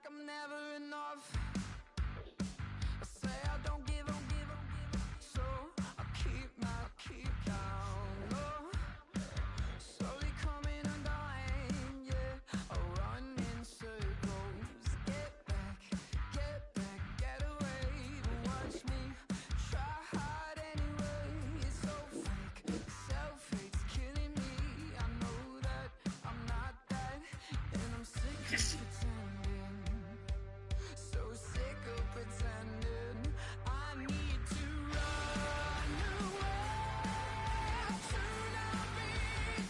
I'm never enough. I say I don't give up, so I keep down low. Slowly coming undone, yeah. I run in circles. Get back, get away. But watch me try hard anyway. It's so fake, self-hate's killing me. I know that I'm not that, and I'm sick of pretending. So sick of pretending. I need to run away to not be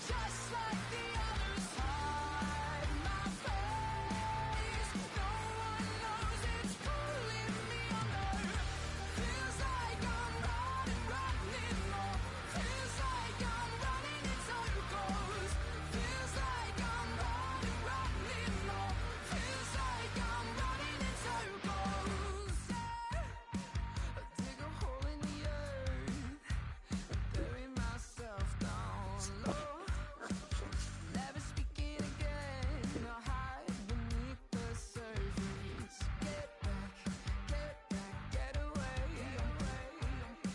just like the others. Hide my face. No one knows it's pulling me under. Feels like I'm running more. Feels like I'm running in circles. Feels like I'm running more. Feels like I'm running in circles. I dig a hole in the earth, bury myself down low. Never speaking again, I hide beneath the surface. Get back, get away.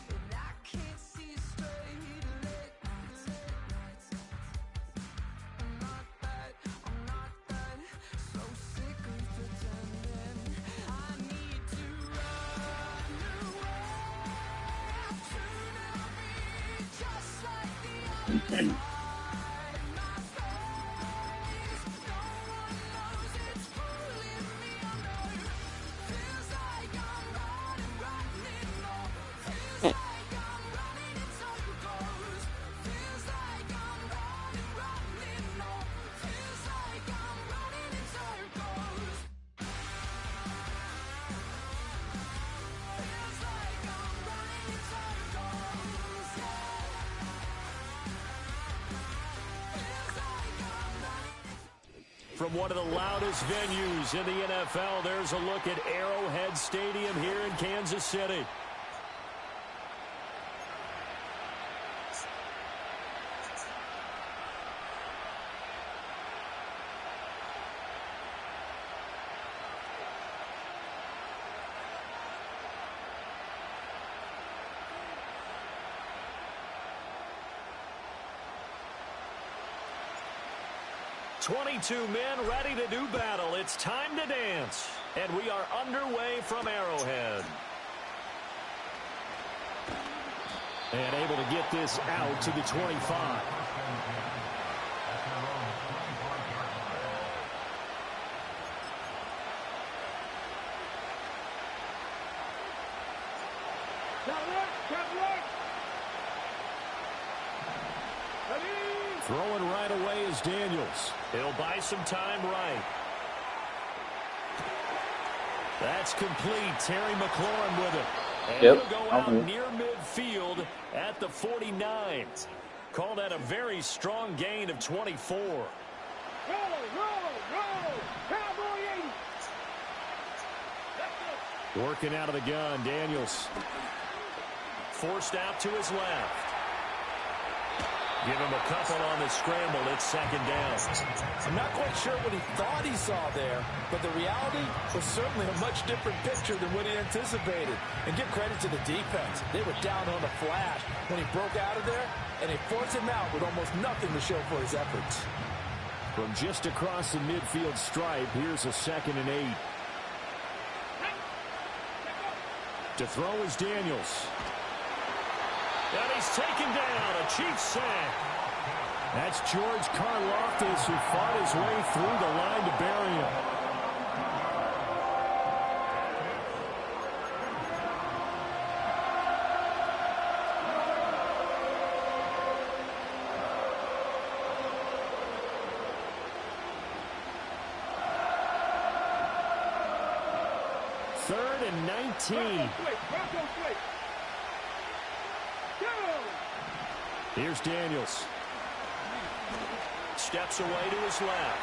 And I can't see straight. Late nights. I'm not that. So sick of pretending. I need to run away to not be just like the others. Hide my face. No one knows it's pulling me under. Feels like I'm running more. Feels like I'm running in circles. Feels like I'm running more. Feels like I'm running in circles. Feels like I'm running in circles. Feels like I'm running. From one of the loudest venues in the NFL, there's a look at Arrowhead Stadium here in Kansas City. "22 men ready to do battle. It's time to dance." And we are underway from Arrowhead. And able to get this out to the 25. Throwing right away is Daniels. He'll buy some time right. That's complete. Terry McLaurin with it. And he'll go out near midfield at the 49. Call that a very strong gain of 24. Roll, Cowboy 80. Working out of the gun, Daniels. Forced out to his left. Give him a couple on the scramble. It's second down. I'm not quite sure what he thought he saw there, but the reality was certainly a much different picture than what he anticipated. And give credit to the defense. They were down on the flash when he broke out of there, and they forced him out with almost nothing to show for his efforts. From just across the midfield stripe, here's a 2nd and 8. To throw is Daniels. And he's taken down. A Chiefs sack. That's George Karlaftis, who fought his way through the line to bury him. Third and 19. Here's Daniels. Steps away to his left.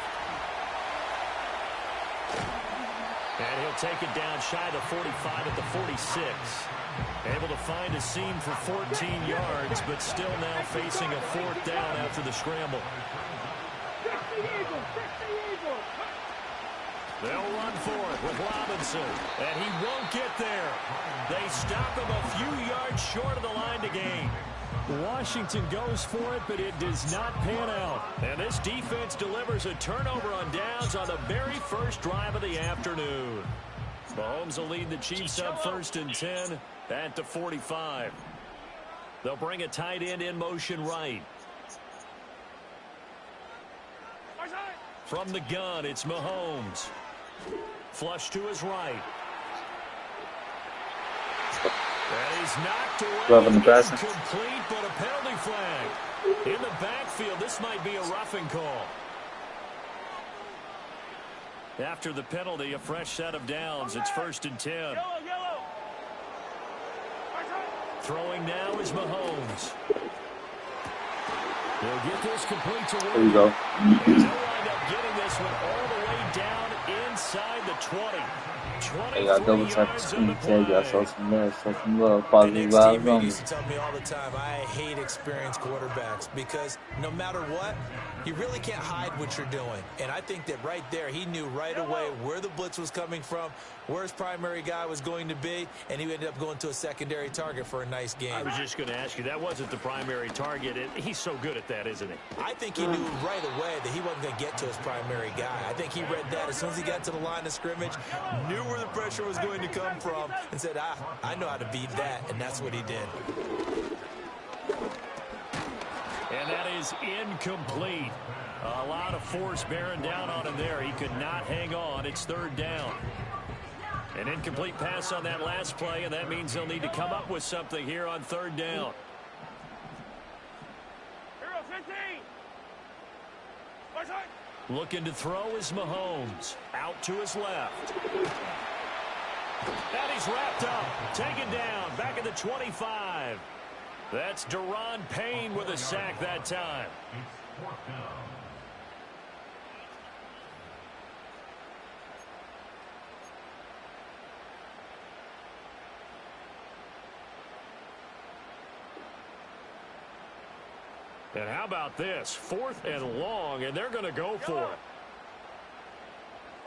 And he'll take it down shy of the 45 at the 46. Able to find a seam for 14 yards, but still now facing a 4th down after the scramble. They'll run for it with Robinson, and he won't get there. They stop him a few yards short of the line to gain. Washington goes for it, but it does not pan out. And this defense delivers a turnover on downs on the very first drive of the afternoon. Mahomes will lead the Chiefs up 1st and 10 at the 45. They'll bring a tight end in motion right. From the gun, it's Mahomes. Flush to his right. And he's knocked away. Incomplete, but a penalty flag. In the backfield, this might be a roughing call. After the penalty, a fresh set of downs. It's 1st and 10. Throwing now is Mahomes. He'll get this complete to Williams. There you go. And he'll wind up getting this one all the way down inside the 20. Hey, I double tap the screen tag. I saw some love. Positive vibes Teammate on used to tell me all the time, I hate experienced quarterbacks because no matter what, you really can't hide what you're doing. And I think that right there, he knew right away where the blitz was coming from, where his primary guy was going to be, and he ended up going to a secondary target for a nice game. I was just going to ask you, that wasn't the primary target. He's so good at that, isn't he? I think he knew right away that he wasn't going to get to his primary guy. I think he read that as soon as he got to the line of scrimmage, knew where the pressure was going to come from, and said, I know how to beat that, and that's what he did. And that is incomplete. A lot of force bearing down on him there. He could not hang on. It's 3rd down. An incomplete pass on that last play, and that means they'll need to come up with something here on 3rd down. Looking to throw is Mahomes. Out to his left. And he's wrapped up. Taken down. Back at the 25. That's Deron Payne with a sack that time. And how about this? 4th and long, and they're going to go for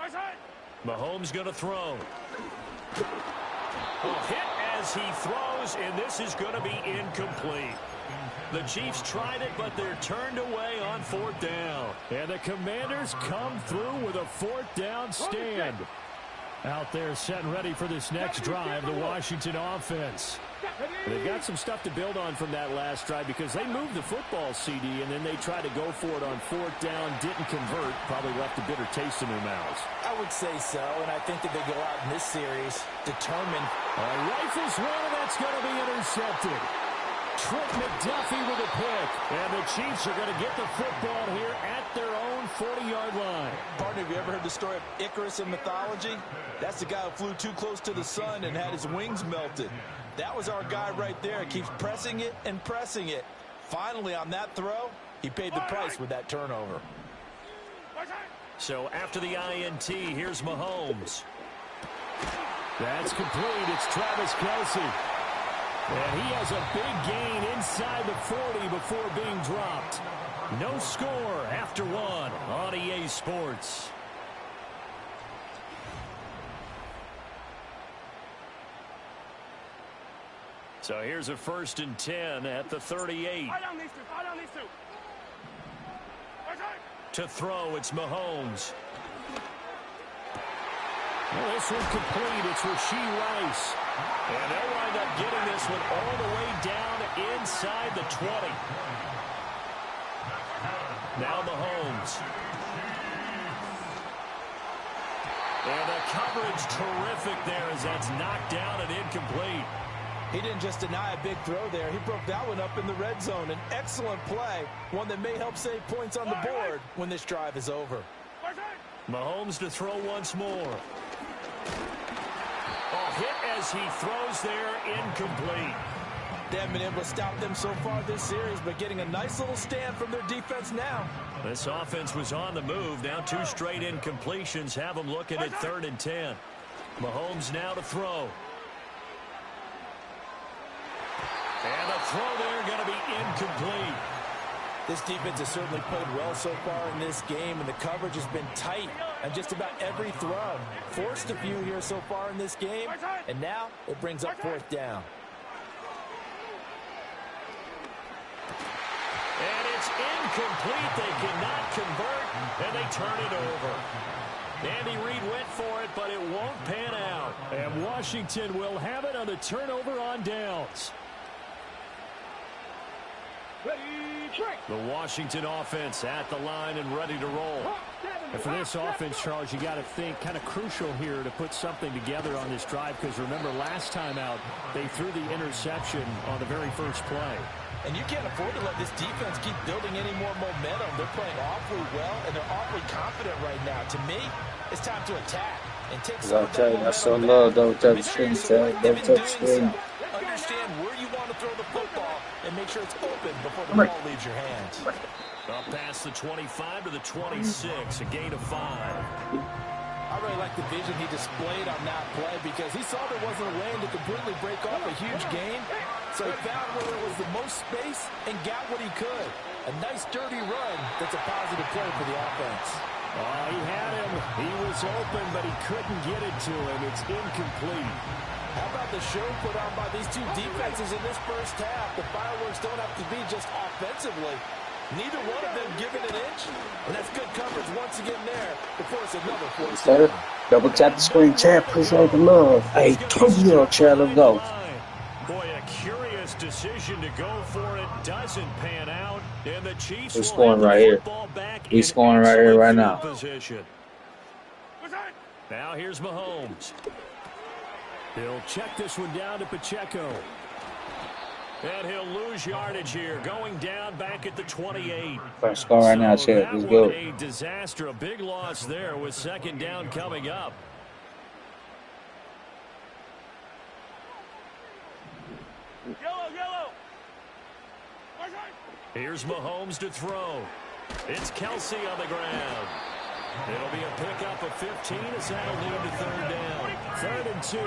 it. Mahomes going to throw. Hit as he throws, and this is going to be incomplete. The Chiefs tried it, but they're turned away on 4th down. And the Commanders come through with a 4th down stand. Out there set and ready for this next drive, the Washington offense. They've got some stuff to build on from that last drive because they moved the football, CD, and then they tried to go for it on 4th down, didn't convert, probably left a bitter taste in their mouths. I would say so, and I think that they go out in this series determined. Rifles one, and that's going to be intercepted. Trent McDuffie with a pick, and the Chiefs are going to get the football here at their own 40-yard line. Partner, have you ever heard the story of Icarus in mythology? That's the guy who flew too close to the sun and had his wings melted. That was our guy right there. He keeps pressing it and pressing it. Finally, on that throw, he paid the price with that turnover. So after the INT, here's Mahomes. That's complete. It's Travis Kelce. And he has a big gain inside the 40 before being dropped. No score after 1 on EA Sports. So here's a 1st and 10 at the 38. To throw, it's Mahomes. Well, this one complete. It's Rashee Rice. And they'll wind up getting this one all the way down inside the 20. Now Mahomes. And the coverage terrific there as that's knocked down and incomplete. He didn't just deny a big throw there. He broke that one up in the red zone. An excellent play, one that may help save points on the board when this drive is over. Mahomes to throw once more. Hit as he throws there, incomplete. They haven't been able to stop them so far this series, but getting a nice little stand from their defense now. This offense was on the move. Now 2 straight incompletions have them looking at 3rd and 10. Mahomes now to throw. And the throw there going to be incomplete. This defense has certainly played well so far in this game, and the coverage has been tight on just about every throw. Forced a few here so far in this game, and now it brings up 4th down. And it's incomplete. They cannot convert, and they turn it over. Andy Reid went for it, but it won't pan out. And Washington will have it on the turnover on downs. The Washington offense at the line and ready to roll. And for this offense, Charles, you got to think kind of crucial here to put something together on this drive, because remember last time out they threw the interception on the very first play. And you can't afford to let this defense keep building any more momentum. They're playing awfully well, and they're awfully confident right now. To me, it's time to attack and take some of that momentum. I so love double tap screen, double tap screen. Understand where you want to throw the football and make sure it's open before the ball leaves your hands. Up past the 25 to the 26, a gain of 5. I really like the vision he displayed on that play because he saw there wasn't a lane to completely break off a huge gain. So he found where there was the most space and got what he could. A nice dirty run that's a positive play for the offense. He had him. He was open, but he couldn't get it to him. It's incomplete. How about the show put on by these two defenses in this first half? The fireworks don't have to be just offensively. Neither one of them giving an inch, and that's good coverage once again there to force another 4th down. Double tap the screen, chat. Appreciate the love. Hey, Tokyo, chat. Let's go. Boy, a curious decision to go for it doesn't pan out, and the Chiefs We're will scoring have the right here. football back We're in scoring right here, right excellent now. Position. Now here's Mahomes. He'll check this one down to Pacheco. And he'll lose yardage here, going down back at the 28. Let's go right now, chat. Let's go. A disaster, a big loss there with 2nd down coming up. Yellow. Here's Mahomes to throw. It's Kelsey on the ground. It'll be a pickup of 15 as that'll lead to 3rd down. 3rd and 2.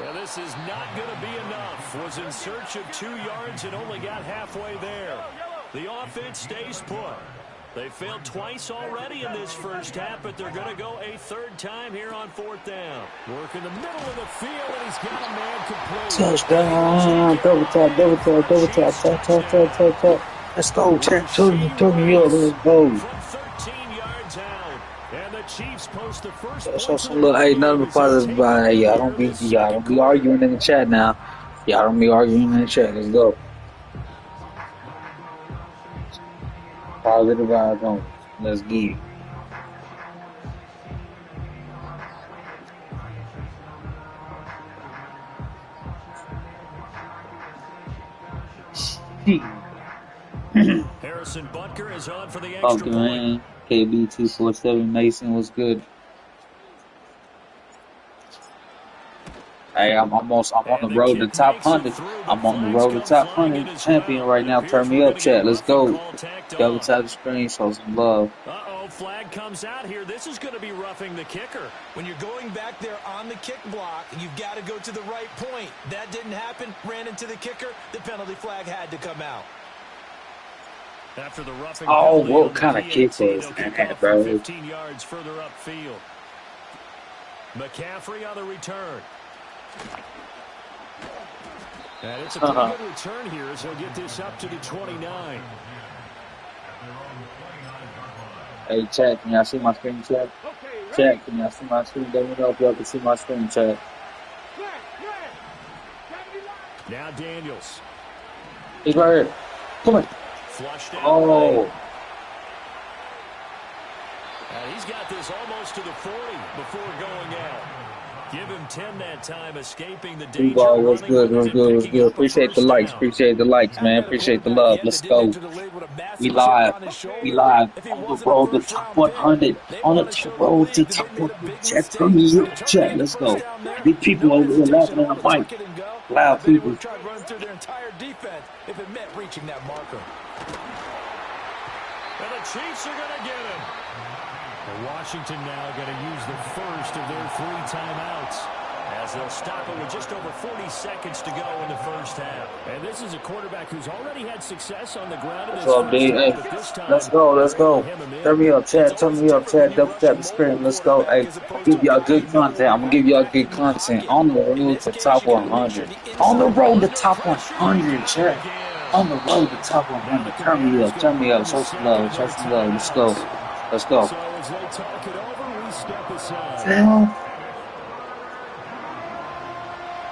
Yeah, this is not going to be enough. Was in search of 2 yards and only got halfway there. The offense stays put. They failed twice already in this first half, but they're going to go a 3rd time here on 4th down. Work in the middle of the field, and he's got a man complete. Touchdown. Double tap, double tap, double tap. Tap, tap, tap, tap, tap. Let's go, chat. Turn me up. Let's go. From 13 yards out, and the Chiefs post the first So some little, hey, nothing but positive about it. Y'all don't be arguing in the chat now. Y'all don't be arguing in the chat. Let's go. Positive vibes on. Let's get it. Harrison Butker is on for the extra Okay, point. man. KB247 Mason was good. Hey, I'm on the road to top 100. I'm on the road to top 100 champion right now. Turn me up, chat. Let's go. Double tap the screen, show some love. Uh-oh, flag comes out here. This is going to be roughing the kicker. When you're going back there on the kick block, you've got to go to the right point. That didn't happen. Ran into the kicker. The penalty flag had to come out. After the roughing Oh, penalty what on the kind of kick PAT, was they'll kick that, off bro? 15 yards further upfield. McCaffrey on the return. And it's a pretty good return here as he'll get this up to the 29. Hey, chat, can y'all see my screen, chat? Chat, can y'all see my screen? Let me know if y'all can see my screen, chat. Now Daniels. He's right here. Come on. Flushed out. Oh. And he's got this almost to the 40 before going out. Give him 10 that time, escaping the danger. D-ball, what's good, what's good, what's good. Appreciate the likes, man. Appreciate the love. Let's go. We live. We live on the road to top 100. On the road to top 100. Chat, turn me up, chat. Let's go. Big people over here laughing on the mic. Loud Then he people. would try to run through their entire defense if it meant reaching that marker. And the Chiefs are going to get him. And Washington now going to use the first of their 3 timeouts, as they'll stop it with just over 40 seconds to go in the first half. And this is a quarterback who's already had success on the ground in this What's up, first D? half, Hey, but this time, let's go. Turn me up, chat. Turn me up, chat. Double tap the screen. Let's go. Hey, I'll give y'all good content. I'm gonna give y'all good content on the road to top 100. On the road to top 100, chat. On the road to top 100. Turn me up. Show some love. Let's go. so as they talk it over, we step aside. Damn.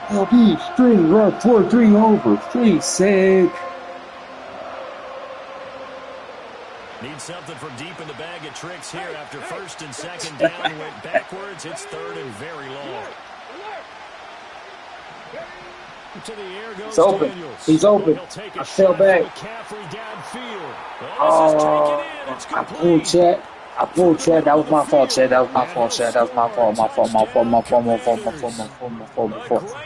LB, string, right, 4-3 over. 3 sick. Need something from deep in the bag of tricks here after first and second down went backwards. It's third and very long. To the air goes He's open. Daniels. He's open. He'll take a I fell shot back. to McCaffrey downfield. Oh, this is taken in. It's I complete. pulled chat. That was my fault, chat. That was my fault.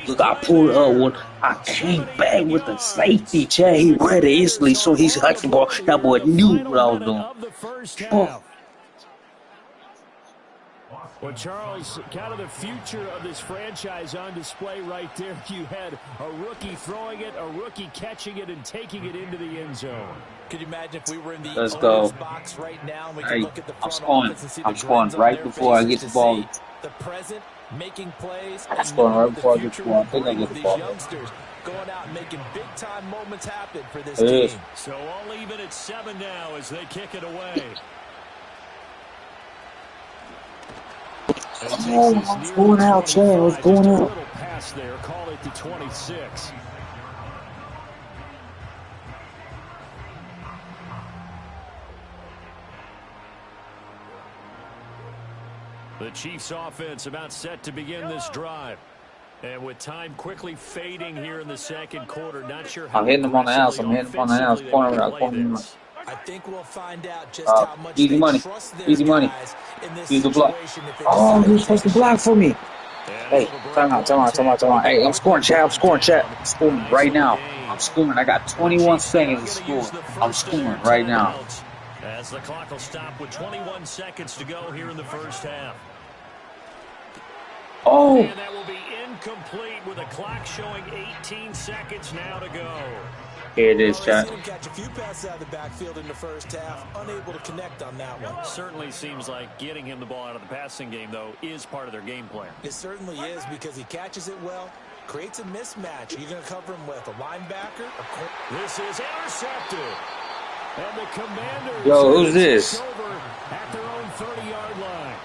Look, I pulled up when I came back with the safety, chat. He read it instantly, so he's hiked the ball. That boy knew what I was doing. Of the first Oh. half. Well, Charles, kind of the future of this franchise on display right there. You had a rookie throwing it, a rookie catching it, and taking it into the end zone. Could you imagine if we were in the Let's go. box right now and we Hey, could look at the I'm front scoring. offense and see I'm the scoring grins on right their before I faces get to the ball. see the present, making plays, I'm and scoring knowing right what before I the get the future ball. I will think I bring get with the these ball. youngsters going out and making big-time moments happen for this It is. team. So all even at 7 now as they kick it away. Oh, what's going out, Chad? What's going Just a out? little pass there. Call it the 26. The Chiefs offense about set to begin this drive. And with time quickly fading here in the second quarter, not sure how I'm hitting him on the house. Corner offensively out, corner out. I think we'll find out just how much Easy they money. trust their Easy money. guys in this Use the block. situation if they Oh, decide you're to supposed to take a block shot. for me. Hey, time out. Hey, I'm scoring, Chad. I'm scoring right now. I'm scoring. I got 21 seconds to score. I'm scoring right now. As the clock will stop with 21 seconds to go here in the first half. Oh, And that will be incomplete with a clock showing 18 seconds now to go. here it is, Well, Chad. they've seen him catch a few passes out of the backfield in the first half, unable to connect on that one. Certainly seems like getting him the ball out of the passing game, though, is part of their game plan. It certainly is because he catches it well, creates a mismatch. Are you going to cover him with a linebacker? This is intercepted. And the Commanders Yo, who's this? take over at their own 30-yard line.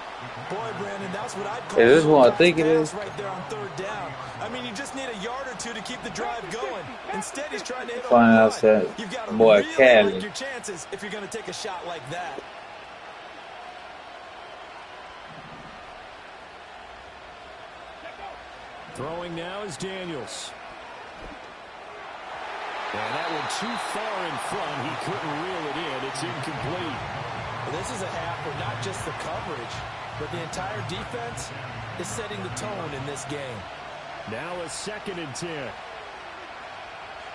Boy, Brandon, that's what I'd call Is this a what I tough think it pass is? right there on third down. I mean, you just need a yard or two to keep the drive going. Instead, he's trying to hit Find on out that You've got to boy really Cali. like your chances if you're going to take a shot like that. Throwing now is Daniels. And that one too far in front. He couldn't reel it in. It's incomplete. Well, this is a half where not just the coverage, but the entire defense is setting the tone in this game. Now a 2nd and 10.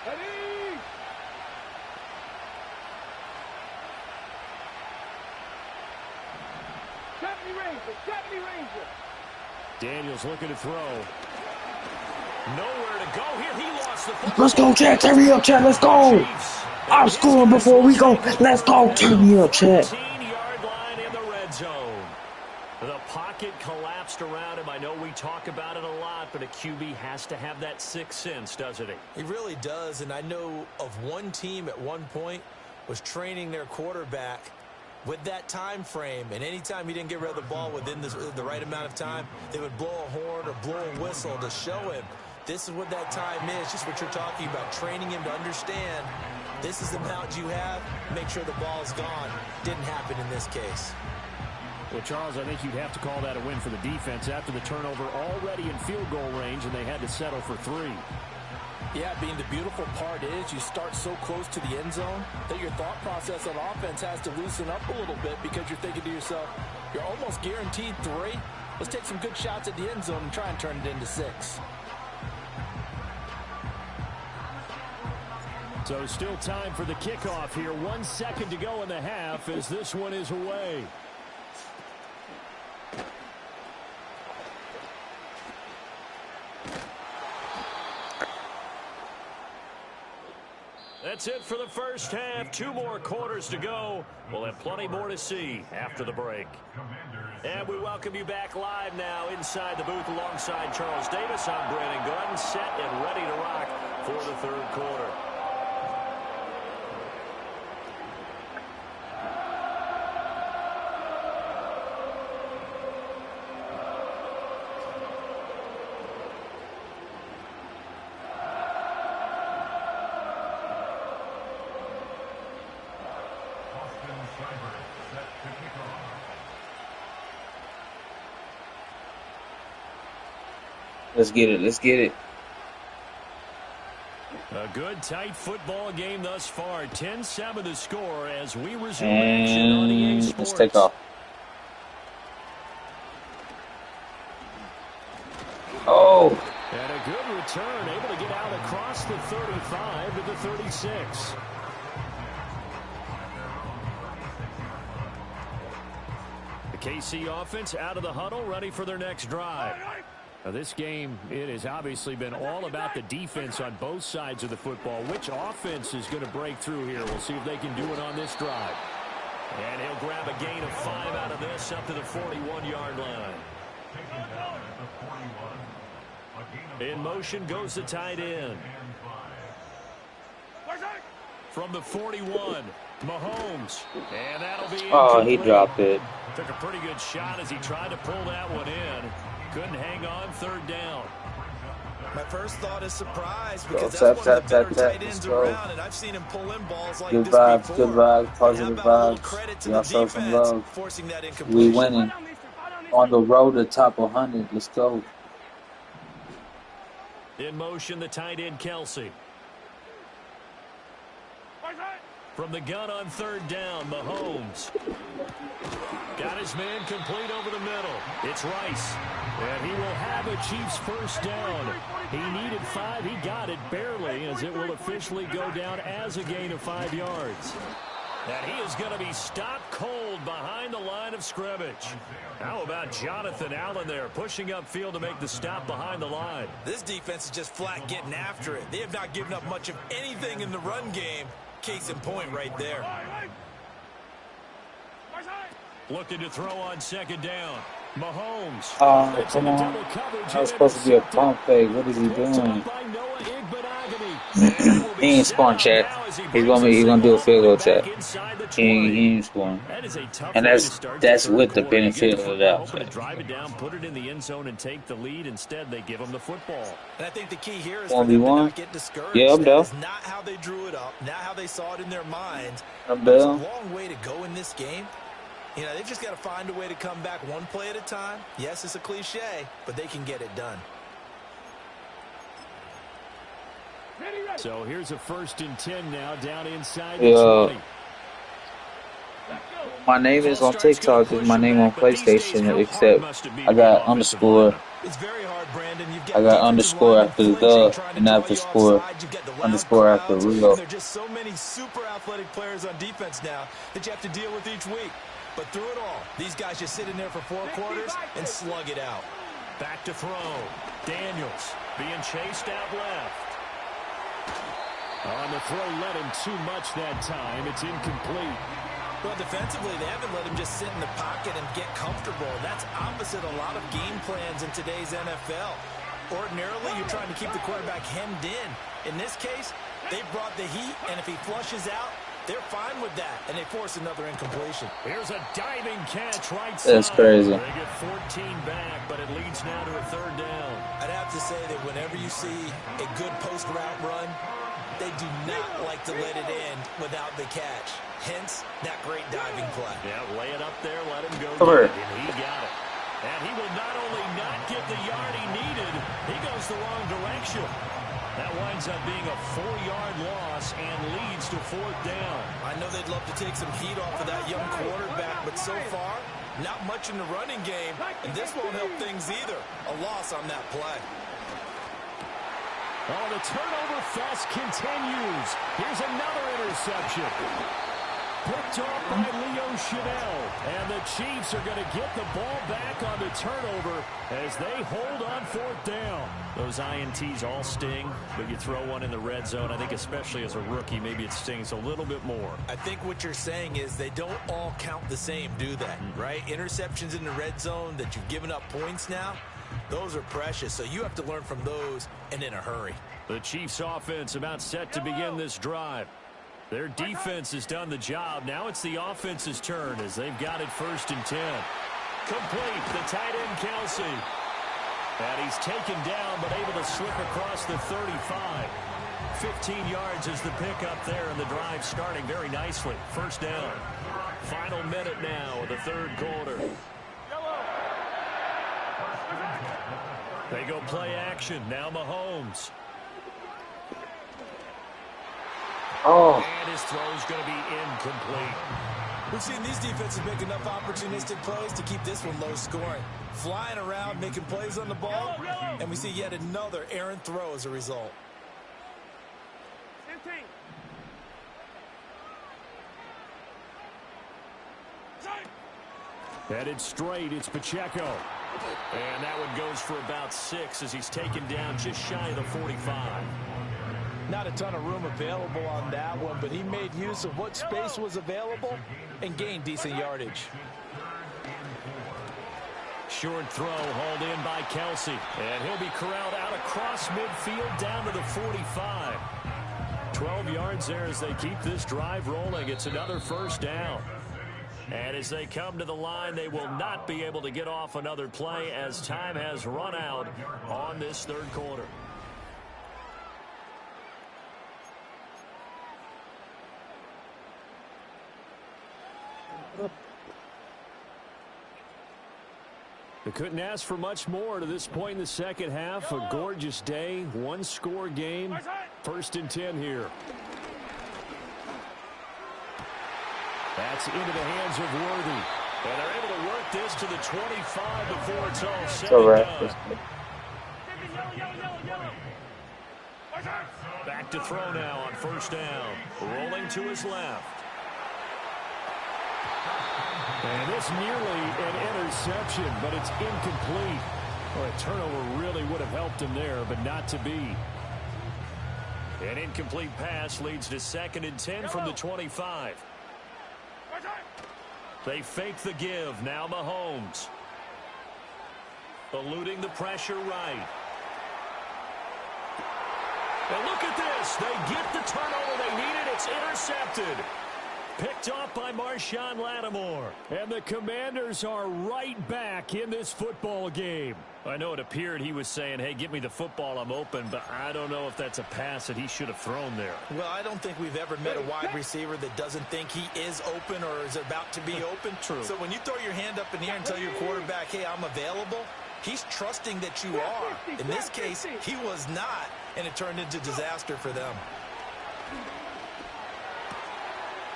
Ready? Deputy Ranger. Daniels looking to throw. Nowhere to go here. He lost the football. Let's go, Chad. Turn me up, Chad. Let's go. I'm scoring before we go. Let's go. Turn me up, Chad. 15-yard line in the red zone. The pocket collapsed around him. I know we talk about it a lot, but a QB has to have that sixth sense, doesn't he? He really does, and I know of one team at one point was training their quarterback with that time frame, and anytime he didn't get rid of the ball within the right amount of time, they would blow a horn or blow a whistle to show him this is what that time is, just what you're talking about, training him to understand this is the amount you have, make sure the ball's gone. Didn't happen in this case. Well, Charles, I think you'd have to call that a win for the defense after the turnover already in field goal range, and they had to settle for 3. Yeah, the beautiful part is you start so close to the end zone that your thought process on offense has to loosen up a little bit because you're thinking to yourself, you're almost guaranteed 3. Let's take some good shots at the end zone and try and turn it into 6. So still time for the kickoff here. 1 second to go in the half as this one is away. That's it for the first half. 2 more quarters to go. We'll have plenty more to see after the break. And we welcome you back live now inside the booth alongside Charles Davis. I'm Brandon Gordon, set and ready to rock for the third quarter. Let's get it. Let's get it. A good, tight football game thus far. 10-7 to score as we resume action on EA Sports. Let's take off. Oh! And a good return, able to get out across the 35 to the 36. The KC offense out of the huddle, ready for their next drive. Now this game, it has obviously been all about the defense on both sides of the football. Which offense is going to break through here? We'll see if they can do it on this drive. And he'll grab a gain of 5 out of this up to the 41-yard line. In motion goes the tight end. From the 41, Mahomes. And that'll be Oh, he dropped it. Took a pretty good shot as he tried to pull that one in. Couldn't hang on, third down. My first thought is surprise because Go, that's tap, one of the better tap, tap, tight ends let's go. around, and I've seen him pull in balls like Good this vibes, before. good vibes, positive And how about a little vibes. credit to Y'all the show some defense love. forcing that We incompletion. winning. On the road to top 100. Let's go. In motion, the tight end, Kelsey. From the gun on third down, Mahomes. Got his man complete over the middle. It's Rice. And he will have a Chiefs first down. He needed 5. He got it barely as it will officially go down as a gain of 5 yards. And he is going to be stopped cold behind the line of scrimmage. How about Jonathan Allen there pushing upfield to make the stop behind the line? This defense is just flat getting after it. They have not given up much of anything in the run game. Case in point right there. Looking to throw on second down. Mahomes. Oh, come on. That was supposed to be a pump fake. What is he doing? He ain't scoring, chat. He's gonna do a field goal, chat. He ain't scoring. And that's with the benefit of the doubt. Hoping to drive it down, put it in the end zone, and take the lead. Instead, they give him the football. And I think the key here is for them to 1v1. not get discouraged. Yeah, I'm That down. is not how they drew it up, not how they saw it in their minds. I'm There's a down. long way to go in this game. You know, they've just got to find a way to come back one play at a time. Yes, it's a cliche, but they can get it done. So here's a 1st and 10 now, down inside the 20. My name is on TikTok. Is my name on PlayStation? Except I got underscore. It's very hard, Brandon. You've I got underscore after the dub and after score underscore after real. There are just so many super athletic players on defense now that you have to deal with each week. But through it all, these guys just sit in there for 4 quarters and slug it out. Back to throw. Daniels being chased out left. On the throw, let him too much that time. It's incomplete. Well, defensively, they haven't let him just sit in the pocket and get comfortable. That's opposite a lot of game plans in today's NFL. Ordinarily, you're trying to keep the quarterback hemmed in. In this case, they brought the heat, and if he flushes out, they're fine with that, and they force another incompletion. Here's a diving catch right side. That's crazy. They get 14 back, but it leads now to a 3rd down. I'd have to say that whenever you see a good post-route run, They do not like to let it in without the catch. Hence, that great diving play. Yeah, lay it up there, let him go. Come here. And he got it. And he will not only not get the yard he needed, he goes the wrong direction. That winds up being a 4-yard loss and leads to 4th down. I know they'd love to take some heat off of that young quarterback, but so far, not much in the running game, and this won't help things either. A loss on that play. Oh, the turnover fest continues. Here's another interception. Picked off by Leo Chanel. And the Chiefs are going to get the ball back on the turnover as they hold on 4th down. Those INTs all sting, but you throw one in the red zone. I think especially as a rookie, maybe it stings a little bit more. I think what you're saying is they don't all count the same, do they? Right? Interceptions in the red zone that you've given up points now, those are precious. So you have to learn from those and in a hurry. The Chiefs offense about set to begin this drive. Their defense has done the job. Now it's the offense's turn as they've got it 1st and 10. Complete, the tight end Kelsey. And he's taken down but able to slip across the 35. 15 yards is the pickup there, and the drive starting very nicely. 1st down. Final minute now of the 3rd quarter. They go play action. Now Mahomes. Oh. And his throw's going to be incomplete. We've seen these defenses make enough opportunistic plays to keep this one low scoring. Flying around, making plays on the ball, and we see yet another errant throw as a result. Headed straight, it's Pacheco. And that one goes for about 6 as he's taken down just shy of the 45. Not a ton of room available on that one, but he made use of what space was available and gained decent yardage. Short throw hauled in by Kelsey. And he'll be corralled out across midfield down to the 45. 12 yards there as they keep this drive rolling. It's another 1st down. And as they come to the line, they will not be able to get off another play as time has run out on this 3rd quarter. They couldn't ask for much more to this point in the 2nd half. A gorgeous day, 1-score game. 1st and 10 here. That's into the hands of Worthy. And they're able to work this to the 25 before it's all said and done. Back to throw now on 1st down. Rolling to his left. And this nearly an interception, but it's incomplete. Well, a turnover really would have helped him there, but not to be. An incomplete pass leads to 2nd and 10 from the 25. They fake the give. Now Mahomes. Eluding the pressure right. And look at this. They get the turnover they needed. It's intercepted. Picked off by Marshawn Lattimore. And the Commanders are right back in this football game. I know it appeared he was saying, hey, give me the football, I'm open, but I don't know if that's a pass that he should have thrown there. Well, I don't think we've ever met a wide receiver that doesn't think he is open or is about to be open. True. So when you throw your hand up in the air and tell your quarterback, hey, I'm available, he's trusting that you are. In this case, he was not, and it turned into disaster for them.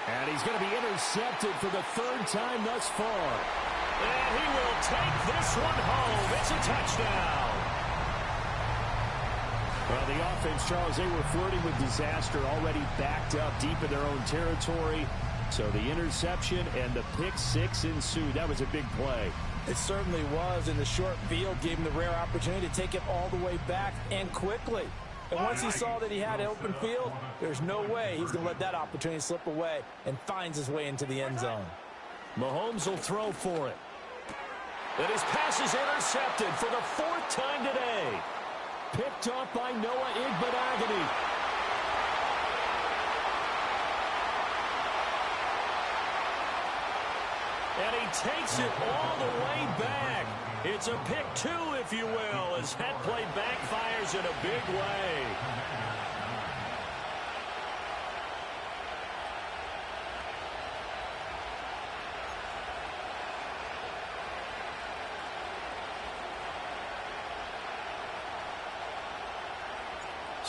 And he's going to be intercepted for the 3rd time thus far. And he will take this one home. It's a touchdown. Well, the offense, Charles, they were flirting with disaster, already backed up deep in their own territory. So the interception and the pick 6 ensued. That was a big play. It certainly was, and the short field gave him the rare opportunity to take it all the way back and quickly. And once he saw that he had open field, there's no way he's going to let that opportunity slip away, and finds his way into the end zone. Mahomes will throw for it. And his pass is intercepted for the 4th time today. Picked off by Noah Igbenogany. And he takes it all the way back. It's a pick 2, if you will, as that play backfires in a big way.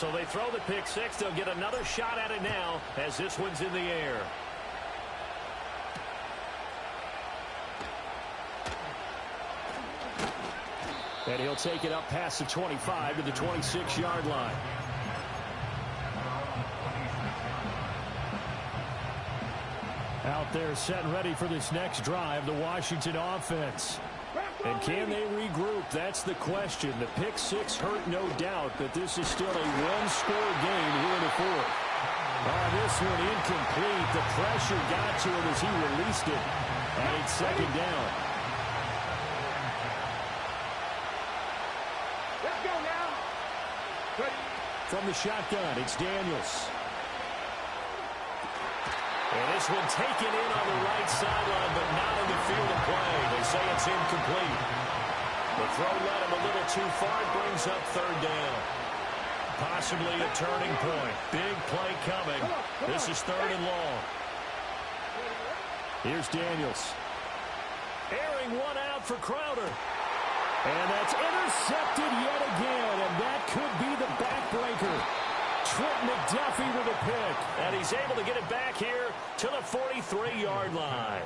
So they throw the pick six. They'll get another shot at it now as this one's in the air. And he'll take it up past the 25 to the 26-yard line. Out there set and ready for this next drive, the Washington offense. And can they regroup? That's the question. The pick six hurt, no doubt, but this is still a one-score game here in the fourth. This one incomplete. The pressure got to him as he released it. And it's second down. Let's go now. From the shotgun, it's Daniels. And this one taken in on the right sideline, but not in the field of play. They say it's incomplete. The throw led him a little too far. It brings up third down. Possibly a turning point. Big play coming. This is third and long. Here's Daniels. Airing one out for Crowder. And that's intercepted yet again, and that could be the backbreaker. Trent McDuffie with a pick. And he's able to get it back here to the 43-yard line.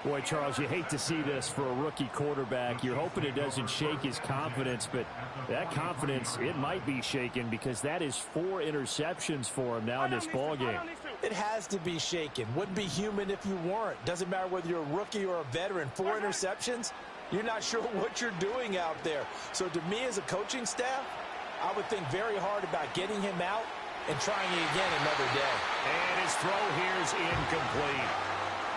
Boy, Charles, you hate to see this for a rookie quarterback. You're hoping it doesn't shake his confidence, but that confidence, it might be shaken because that is 4 interceptions for him now in this ballgame. It has to be shaken. Wouldn't be human if you weren't. Doesn't matter whether you're a rookie or a veteran. 4 interceptions, you're not sure what you're doing out there. So to me as a coaching staff, I would think very hard about getting him out and trying it again another day. And his throw here is incomplete.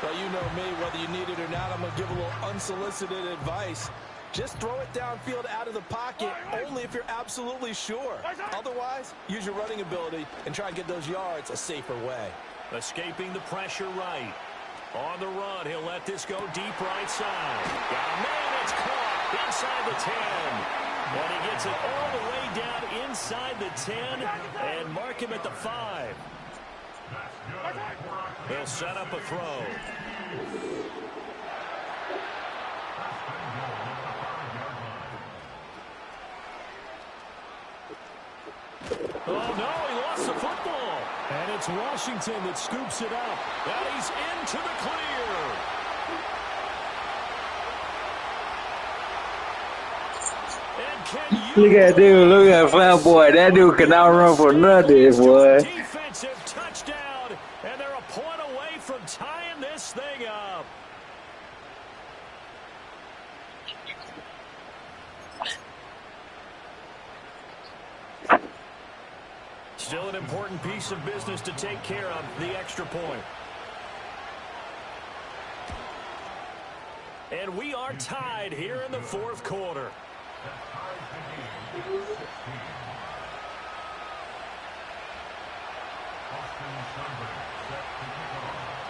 Well, you know me, whether you need it or not, I'm going to give a little unsolicited advice. Just throw it downfield out of the pocket only if you're absolutely sure. Otherwise, use your running ability and try and get those yards a safer way. Escaping the pressure right. On the run, he'll let this go deep right side. Got a man, it's caught inside the 10. And he gets it all the way down inside the 10 and mark him at the 5. He'll set up a throw. Oh, no, he lost the football. And it's Washington that scoops it up. And he's into the clear. Look at that dude. Look at that fat boy. That dude cannot run for nothing, boy. Defensive touchdown, and they're a point away from tying this thing up. Still an important piece of business to take care of, the extra point. And we are tied here in the fourth quarter.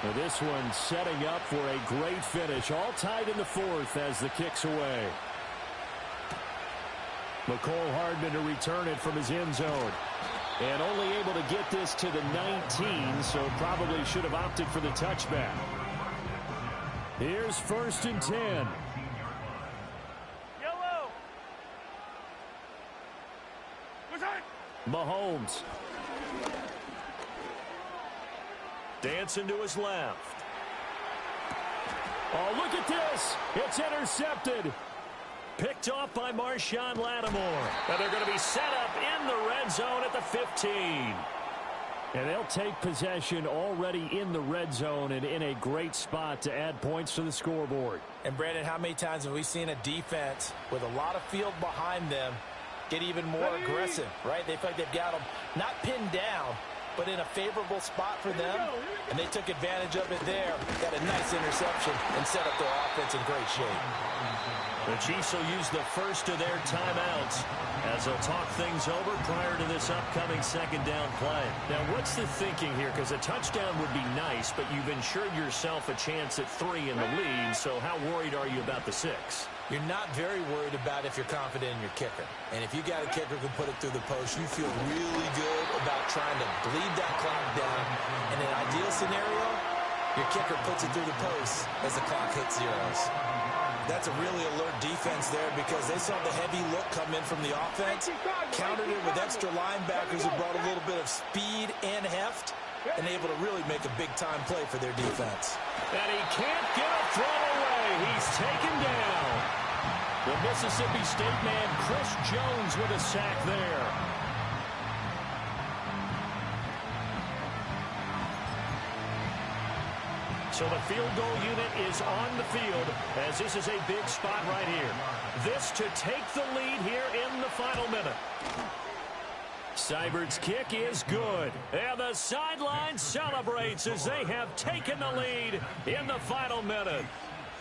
Now this one setting up for a great finish. All tied in the fourth as the kick's away. McCole Hardman to return it from his end zone. And only able to get this to the 19, so probably should have opted for the touchback. Here's 1st and 10. Yellow. Mahomes. Dancing to his left. Oh, look at this. It's intercepted. Picked off by Marshawn Lattimore. And they're going to be set up in the red zone at the 15. And they'll take possession already in the red zone and in a great spot to add points to the scoreboard. And, Brandon, how many times have we seen a defense with a lot of field behind them get even more aggressive, right? They feel like they've got them not pinned down, but in a favorable spot for them, and they took advantage of it there. Got a nice interception and set up their offense in great shape. The Chiefs will use the first of their timeouts as they'll talk things over prior to this upcoming second down play. Now, what's the thinking here? Because a touchdown would be nice, but you've ensured yourself a chance at 3 in the lead, so how worried are you about the 6? You're not very worried about if you're confident in your kicker. And if you got a kicker who can put it through the post, you feel really good about trying to bleed that clock down. In an ideal scenario, your kicker puts it through the post as the clock hits zeros. That's a really alert defense there because they saw the heavy look come in from the offense, countered it with extra linebackers who brought a little bit of speed and heft, and able to really make a big-time play for their defense. And he can't get a throw away. He's taken down. The Mississippi State man, Chris Jones, with a sack there. So the field goal unit is on the field as this is a big spot right here. This to take the lead here in the final minute. Seibert's kick is good. And the sideline celebrates as they have taken the lead in the final minute.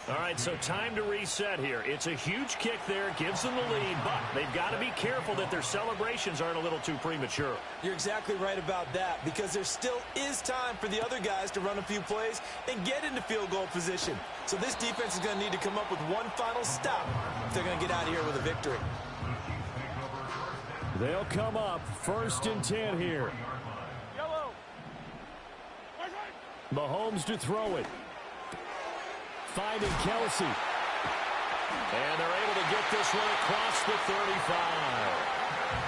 All right, so time to reset here. It's a huge kick there, gives them the lead, but they've got to be careful that their celebrations aren't a little too premature. You're exactly right about that because there still is time for the other guys to run a few plays and get into field goal position. So this defense is going to need to come up with one final stop if they're going to get out of here with a victory. They'll come up 1st and 10 here. Yellow. Mahomes to throw it. Finding Kelsey. And they're able to get this one across the 35.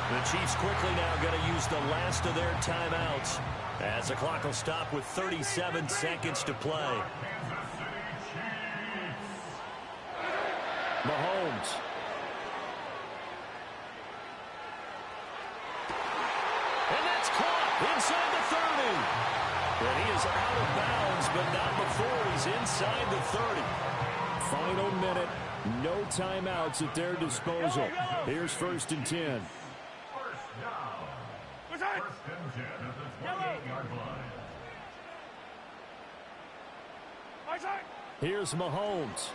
The Chiefs quickly now going to use the last of their timeouts as the clock will stop with 37 seconds to play. Mahomes. And that's caught inside the 30. And he is out of bounds, but not before he's inside the 30. Final minute, no timeouts at their disposal. Here's 1st and 10. Here's Mahomes.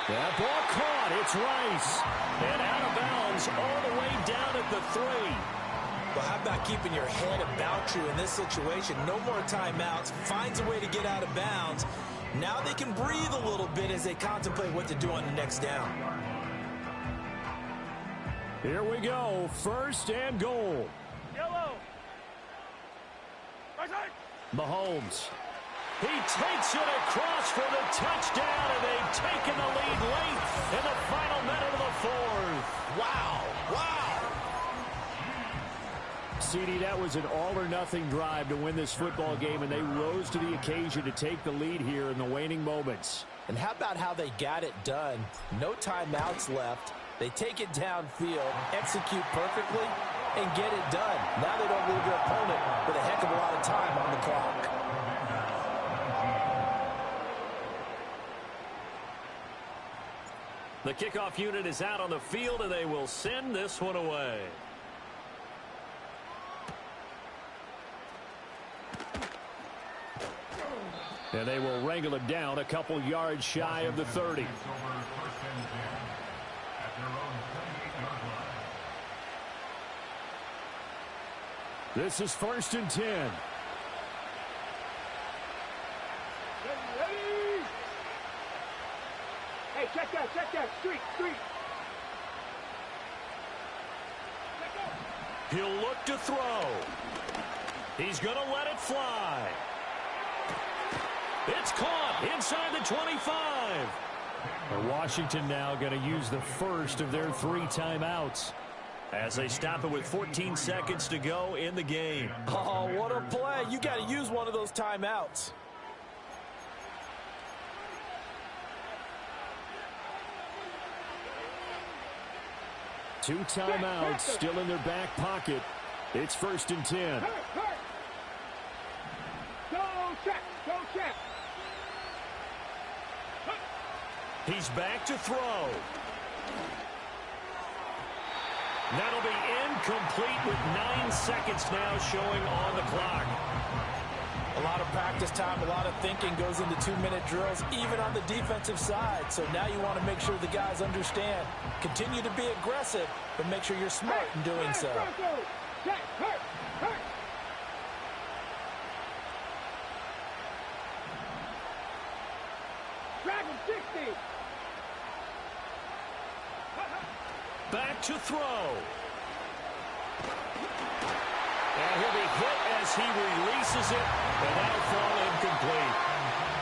That ball caught. It's Rice. And out of bounds all the way down at the 3. Well, how about keeping your head about you in this situation? No more timeouts. Finds a way to get out of bounds. Now they can breathe a little bit as they contemplate what to do on the next down. Here we go. 1st and goal. Yellow. Mahomes. He takes it across for the touchdown, and they've taken the lead late in the final minute of the 4th. Wow. Wow. CD, that was an all-or-nothing drive to win this football game, and they rose to the occasion to take the lead here in the waning moments. And how about how they got it done? No timeouts left. They take it downfield, execute perfectly, and get it done. Now they don't leave their opponent with a heck of a lot of time on the clock. The kickoff unit is out on the field, and they will send this one away. And they will wrangle him down a couple yards shy of the 30. This is 1st and 10. Ready. Hey, check that. Street. He'll look to throw. He's going to let it fly. It's caught inside the 25. And Washington now going to use the first of their 3 timeouts as they stop it with 14 seconds to go in the game. Oh, what a play. You got to use one of those timeouts. Two timeouts still in their back pocket. It's 1st and 10. Go check. He's back to throw. That'll be incomplete with 9 seconds now showing on the clock. A lot of practice time, a lot of thinking goes into 2-minute drills, even on the defensive side. So now you want to make sure the guys understand. Continue to be aggressive, but make sure you're smart in doing so. Dragon 60. Back to throw. And he'll be hit as he releases it, and that'll fall incomplete.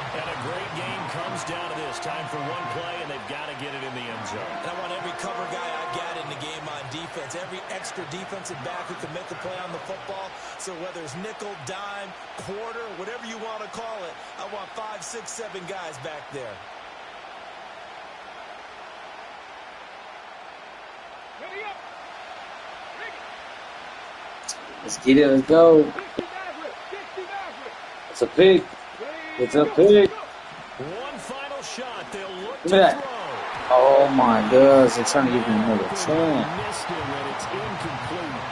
And a great game comes down to this. Time for one play, and they've got to get it in the end zone. And I want every cover guy I got in the game on defense, every extra defensive back who can make the play on the football. So whether it's nickel, dime, quarter, whatever you want to call it, I want 5, 6, 7 guys back there. Ready up. Let's get it. Let's go. 60 Maverick. 60 Maverick. It's a pick. It's a pick. One final shot. They'll look Look to at that. throw. Oh my gosh. They're trying to give me another chance. Missed it, and it's incomplete.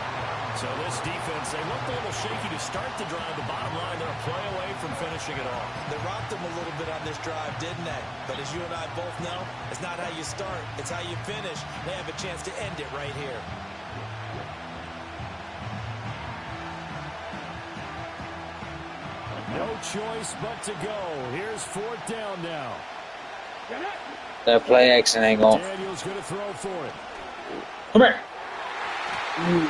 So this defense, they looked a little shaky to start the drive. The bottom line, they're a play away from finishing it off. They rocked them a little bit on this drive, didn't they? But as you and I both know, it's not how you start, it's how you finish. They have a chance to end it right here. No choice but to go. Here's 4th down now. That play action ain't going. Daniel's going to throw for it. Come here. And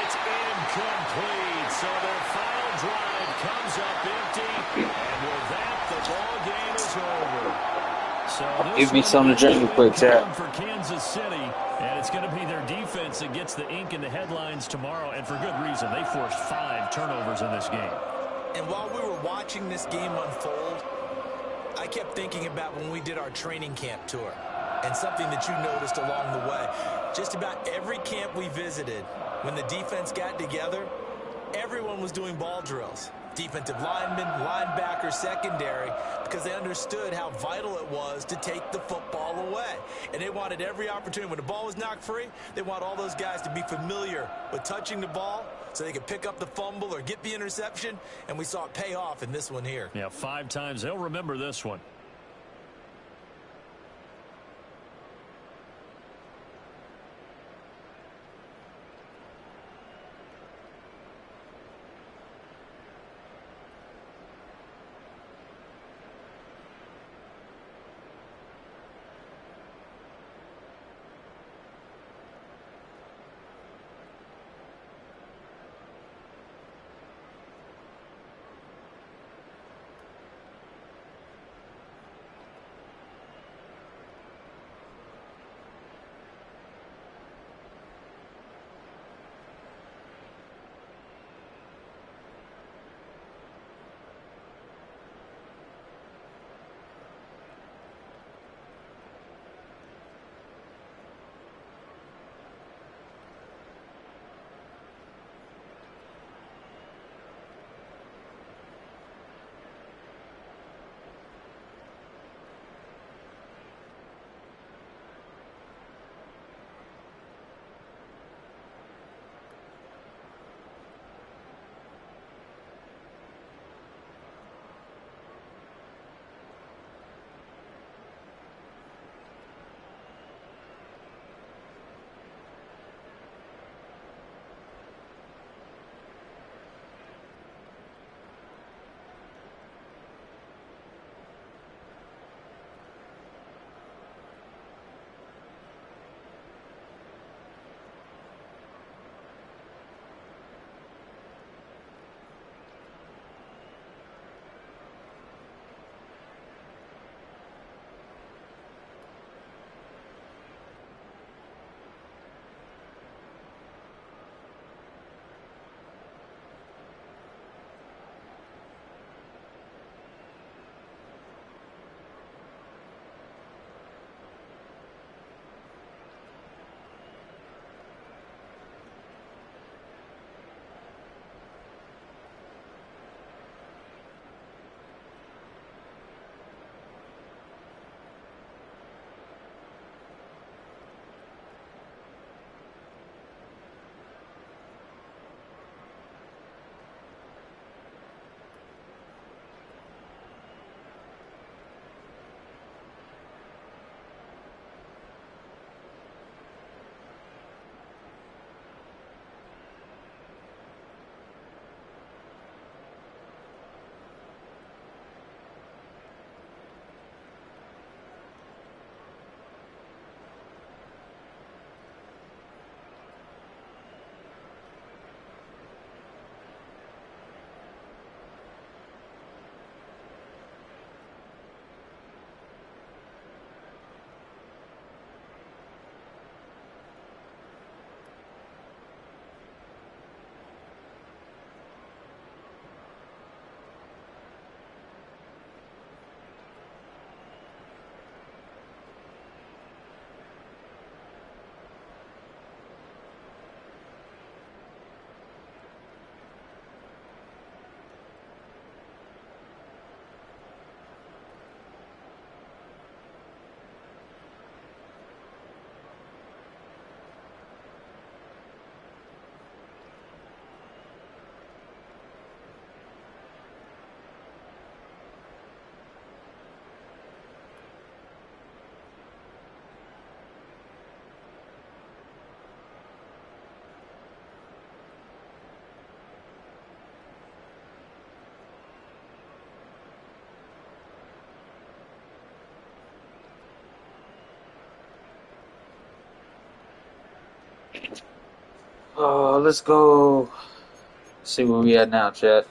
it's incomplete. So their final drive comes up empty. And with that, the ball game is over. So Give me something to drink real quick, Chad. For Kansas City, and it's going to be their defense that gets the ink in the headlines tomorrow, and for good reason. They forced 5 turnovers in this game. And while we were watching this game unfold, I kept thinking about when we did our training camp tour and something that you noticed along the way. Just about every camp we visited, when the defense got together, everyone was doing ball drills. Defensive linemen, linebackers, secondary, because they understood how vital it was to take the football away. And they wanted every opportunity. When the ball was knocked free, they want all those guys to be familiar with touching the ball so they could pick up the fumble or get the interception, and we saw it pay off in this one here. Yeah, 5 times. They'll remember this one. Let's go. See where we at now, chat.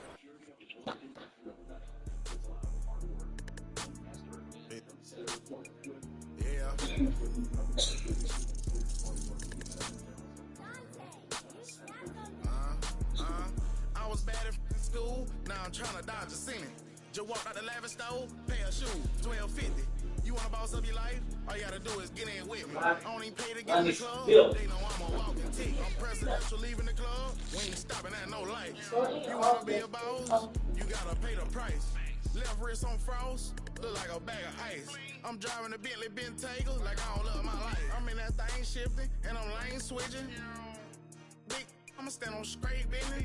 I was bad in school, now I'm trying to dodge a ceiling. Just walk out the lavish store, pay a shoe, $12.50. You wanna boss up your life? All you gotta do is get in with me. I don't even pay to get in the club. They know I'm a walking tick. I'm presidential leaving the club. We ain't stopping at no lights. You wanna be a boss? You gotta pay the price. Left wrist on frost, look like a bag of ice. I'm driving a Bentley Bentayga like I don't love my life. I'm in that thing shifting and I'm lane switching. Big, I'ma stand on straight business.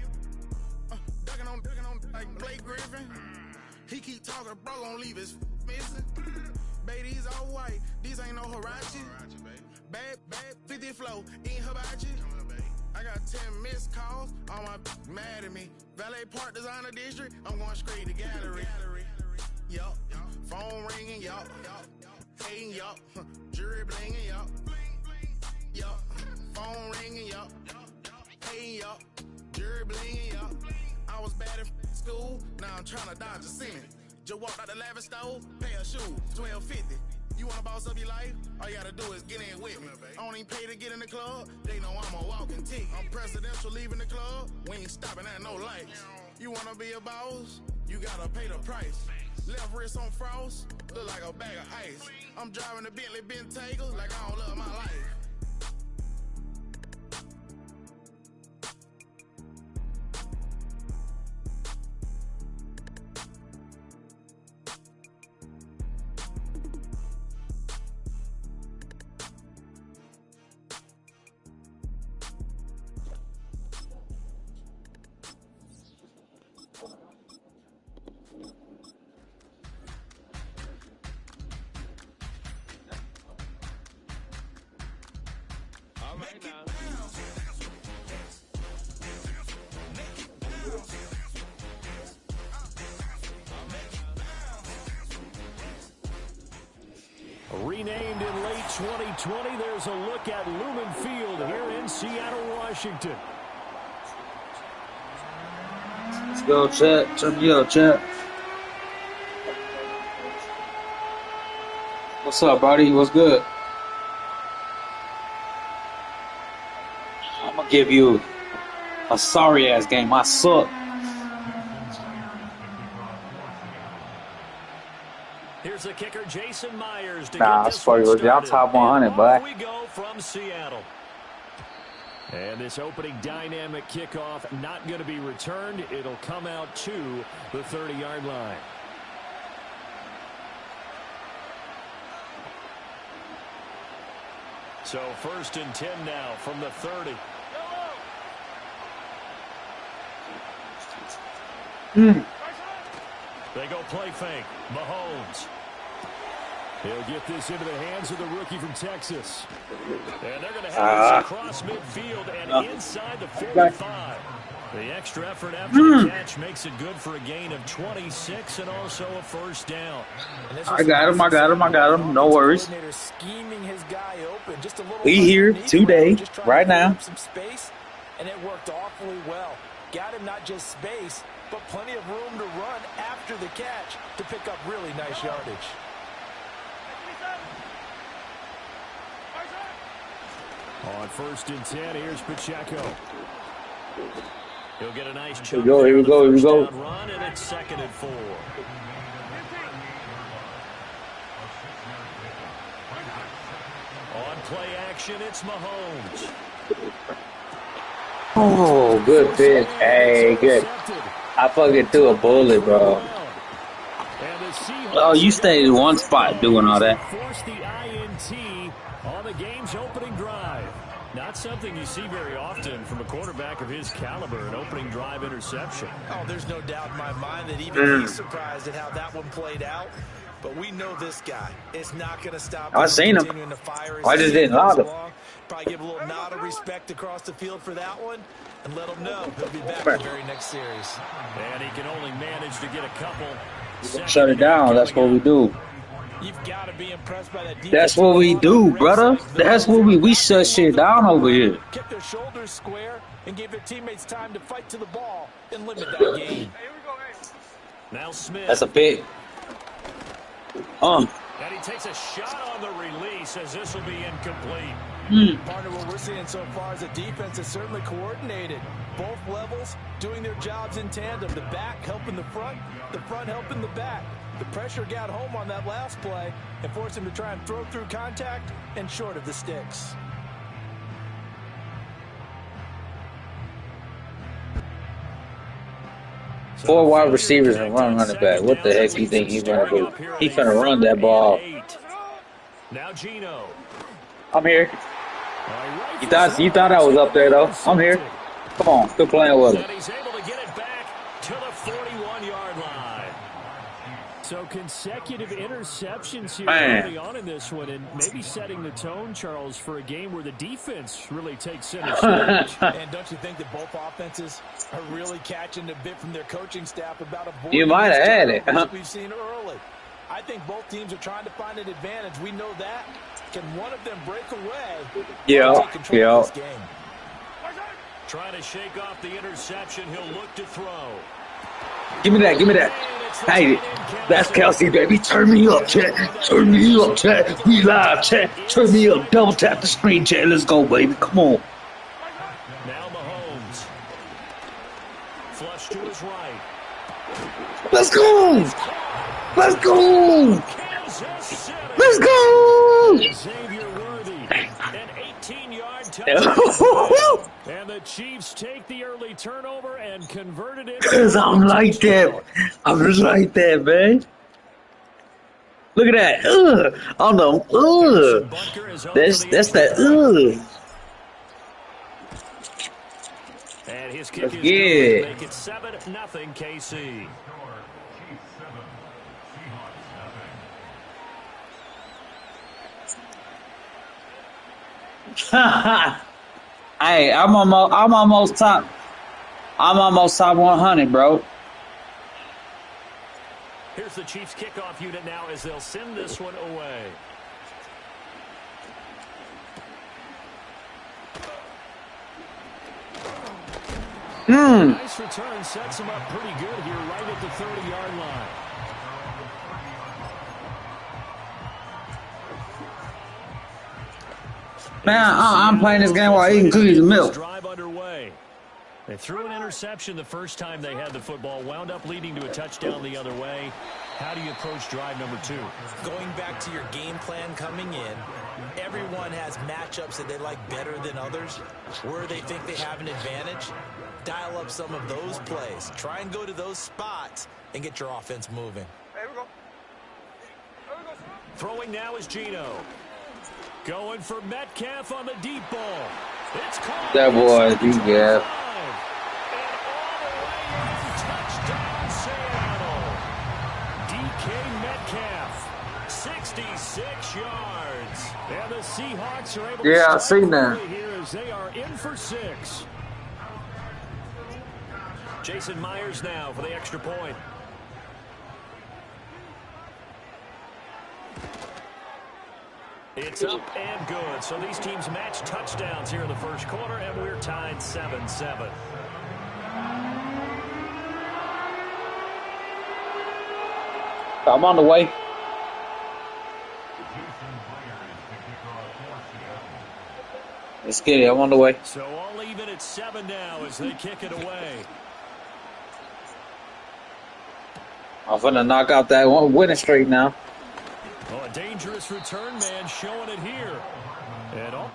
Ducking on like Blake Griffin. He keep talking, bro, gon' leave his missing. Baby, these all white, these ain't no Hirachi. Bad, 50 flow, ain't hibachi. I got 10 missed calls, all my mad at me. Valet Park Designer District, I'm going straight to gallery. Yup, phone ringing, yup, hating, yup, jury blinging, yup, phone ringing, yup, hating, yup, jury blinging, yup. I was bad in school, now I'm trying to dodge a sin. Just walk out the lavish store, pay a shoe, $12.50. You wanna boss up your life? All you gotta do is get in with me. I don't even pay to get in the club. They know I'm a walking tick. I'm presidential leaving the club. We ain't stopping at no lights. You wanna be a boss? You gotta pay the price. Left wrist on frost, look like a bag of ice. I'm driving a Bentley Bentayga like I don't love my life. Renamed in late 2020, there's a look at Lumen Field here in Seattle, Washington. Let's go, chat. Turn me up, chat. What's up, buddy? What's good? I'm gonna give you a sorry ass game. I suck. Here's the kicker, Jason Myers, to Nah, get I this swear one to God, I'm started. top 100, And boy. off we go from Seattle. And this opening dynamic kickoff not going to be returned. It'll come out to the 30-yard line. So 1st and 10 now from the 30. They go play fake. Mahomes. He'll get this into the hands of the rookie from Texas. And they're going to have this across midfield and inside the 45. The extra effort after the catch makes it good for a gain of 26 and also a first down. I got him. No worries. Scheming his guy open, just a little We here today, just trying right to now. up some space, and it worked awfully well. Got him not just space, but plenty of room to run after the catch to pick up really nice yardage. On 1st and 10, here's Pacheco. He'll get a nice Here chunk we go, there here we on the go, here we first go. down run, and it's 2nd and 4. On play action, it's Mahomes. Oh, good pitch. Hey, good. I fucking threw a bullet, bro. Oh, you stayed in one spot doing all that. Force the INT on the game's opening drive. Not something you see very often from a quarterback of his caliber, an opening drive interception. Oh, there's no doubt in my mind that even he's surprised at how that one played out. But we know this guy. It's not going to stop him. I seen him. Continuing to fire. I just didn't loud him. Probably give a little nod of respect across the field for that one and let him know he'll be back the very next series. And he can only manage to get a couple. Shut it down. That's what we do. You've got to be impressed by that That's defensive what we front on do, Greg's brother. side. That's what we Got shut game on shit the down over perimeter, here. kept their shoulders square, and gave their teammates time to fight to the ball and limit that gain. Now Smith. That's a pick. And he takes a shot on the release as this will be incomplete. Partner, what we're seeing so far is a defense that's certainly coordinated. Both levels doing their jobs in tandem. The back helping the front helping the back. The pressure got home on that last play and forced him to try and throw through contact and short of the sticks. Four wide receivers and one running back. What the heck you think he's gonna do? He's gonna run that ball. Now Gino. I'm here. You thought I was up there though. I'm here. Come on, quit playing with him. And he's able to get it back to the 41-yard line. So consecutive interceptions here Man. early on in this one, and maybe setting the tone, Charles, for a game where the defense really takes center stage. And don't you think that both offenses are really catching a bit from their coaching staff about avoiding You might have had it, huh? we've seen early. I think both teams are trying to find an advantage. We know that. Can one of them break away? Yeah, take control of this game? Trying to shake off the interception. He'll look to throw. Give me that. Give me that. Hey, that's Kelsey, baby. Turn me up, chat. Turn me up, chat. We live, chat. Turn me up. Double tap the screen, chat. Let's go, baby. Come on. Now Mahomes. Flush to his right. Let's go. Let's go. Kansas City. Let's go. Xavier Worthy. An 18-yard touchdown. And the Chiefs take the early turnover and converted it. Cause I'm like that. I'm just like that, man. Look at that. I don't know. That's that. And his kick is good Yeah. to make it 7-0 KC. Hey, I'm almost top 100, bro. Here's the Chiefs kickoff unit now as they'll send this one away. Nice return, sets him up pretty good here right at the 30-yard line. Man, I'm playing this game while eating cookies and milk. Drive underway. They threw an interception the first time they had the football, wound up leading to a touchdown the other way. How do you approach drive number 2? Going back to your game plan coming in, everyone has matchups that they like better than others. Where they think they have an advantage, dial up some of those plays. Try and go to those spots and get your offense moving. Throwing now is Gino. Going for Metcalf on the deep ball. It's caught. That boy, he got. Touchdown, Seattle. DK Metcalf, 66 yards. And the Seahawks are able to I seen that. here as they are in for 6. Jason Myers now for the extra point. It's up and good. So these teams match touchdowns here in the first quarter, and we're tied 7-7. I'm on the way. Let's get it. I'm on the way. So all even at 7 now as they kick it away. I'm finna knock out that one winning streak now. Oh, a dangerous return man showing it here. And all.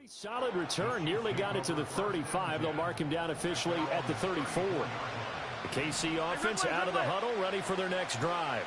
Solid return, nearly got it to the 35. They'll mark him down officially at the 34. The KC offense out of the huddle, ready for their next drive.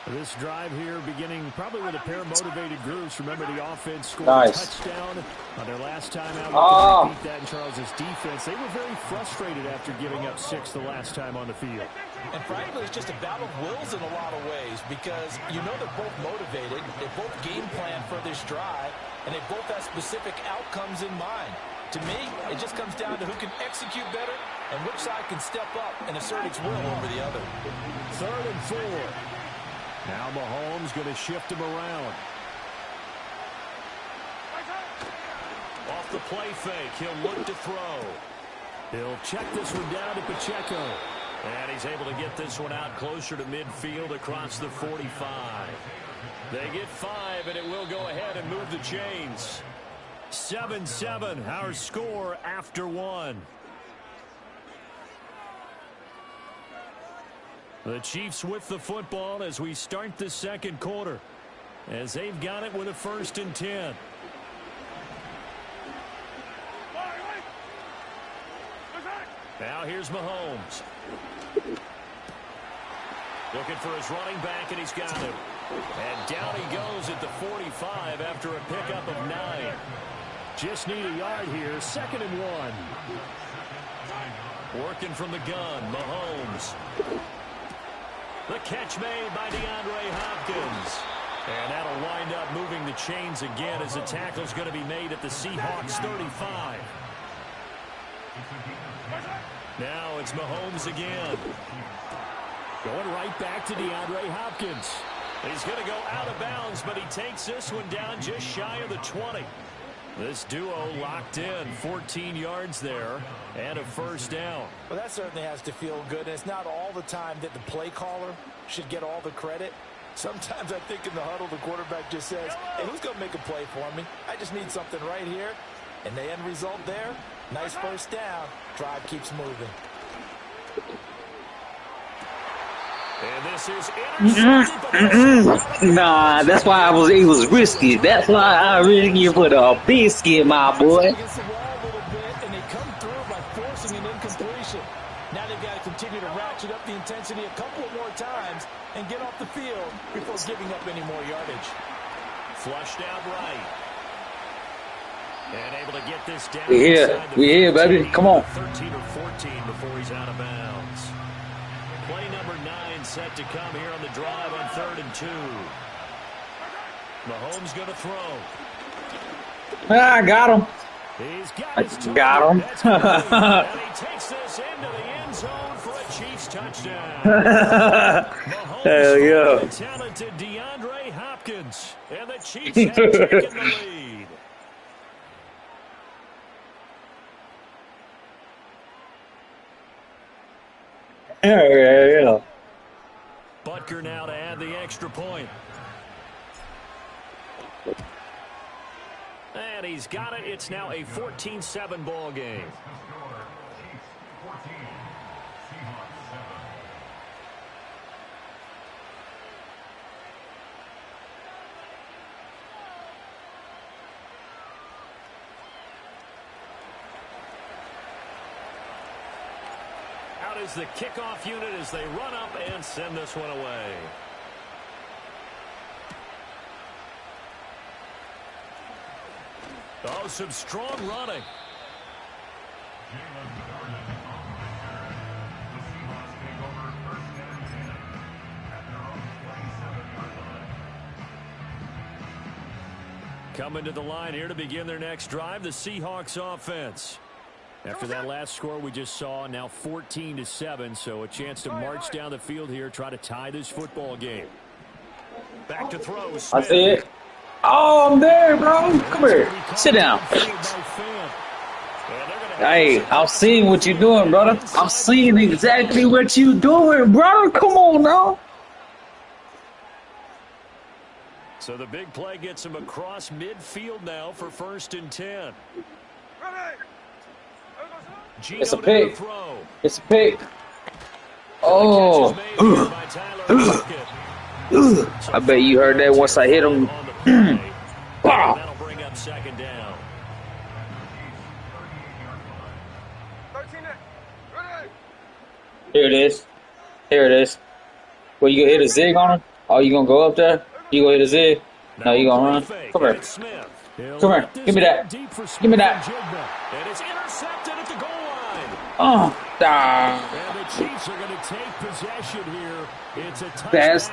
This drive here beginning probably with a pair of motivated groups. Remember, the offense scored a touchdown on their last time out. Looking to beat that in Charles' defense. They were very frustrated after giving up 6 the last time on the field. And frankly, it's just a battle of wills in a lot of ways because you know they're both motivated. They both game plan for this drive, and they both have specific outcomes in mind. To me, it just comes down to who can execute better and which side can step up and assert its will over the other. 3rd and 4. Now Mahomes going to shift him around. Off the play fake, he'll look to throw. He'll check this one down to Pacheco. And he's able to get this one out closer to midfield across the 45. They get 5, and it will go ahead and move the chains. 7-7, our score after 1. The Chiefs with the football as we start the second quarter, as they've got it with a 1st and 10. Now here's Mahomes. Looking for his running back, and he's got him. And down he goes at the 45 after a pickup of 9. Just need a yard here, 2nd and 1. Working from the gun, Mahomes. The catch made by DeAndre Hopkins. And that'll wind up moving the chains again as the tackle's going to be made at the Seahawks 35. Now it's Mahomes again. Going right back to DeAndre Hopkins. He's going to go out of bounds, but he takes this one down just shy of the 20. This duo locked in, 14 yards there, and a 1st down. Well, that certainly has to feel good. And it's not all the time that the play caller should get all the credit. Sometimes I think in the huddle, the quarterback just says, hey, who's going to make a play for me? I just need something right here. And the end result there, nice 1st down. Drive keeps moving. And this is Nah, that's why it was risky. That's why I really give it a biscuit, my boy. Against the wall a little bit, and they come through by forcing an incompletion. Now they've got to continue to ratchet up the intensity a couple more times and get off the field before giving up any more yardage. Flushed out right. And able to get this down. We here, baby. Come on. 13 or 14 before he's out of bounds. Play number 9 set to come here on the drive on 3rd and 2. Mahomes going to throw. I got him. He's got his got him. And he takes this into the end zone for a Chiefs touchdown. Hell yeah. The talented DeAndre Hopkins. And the Chiefs have taken the lead. Yeah. Butker now to add the extra point. And he's got it. It's now a 14-7 ball game. Out is the kickoff unit as they run up and send this one away. Oh, some strong running. Coming to the line here to begin their next drive, the Seahawks offense. After that last score we just saw, now 14-7, so a chance to march down the field here, try to tie this football game. Back to throw. Smith. I see it. Oh, I'm there, bro. Come here. Sit down. Hey, I'm seeing what you're doing, brother. I'm seeing exactly what you're doing, brother. Come on now. So the big play gets him across midfield now for 1st and 10. It's a pick. It's a pick. Oh. I bet you heard that once I hit him. Wow. That'll bring up 2nd down. Here it is. Here it is. Well, you gonna hit a zig on him? Oh, you gonna go up there? You gonna hit a zig? No, you gonna run? Come here. Come here. Give me that. Give me that. And it's intercepted at the goal line. Oh, And the Chiefs are going to take possession here. It's a touchback,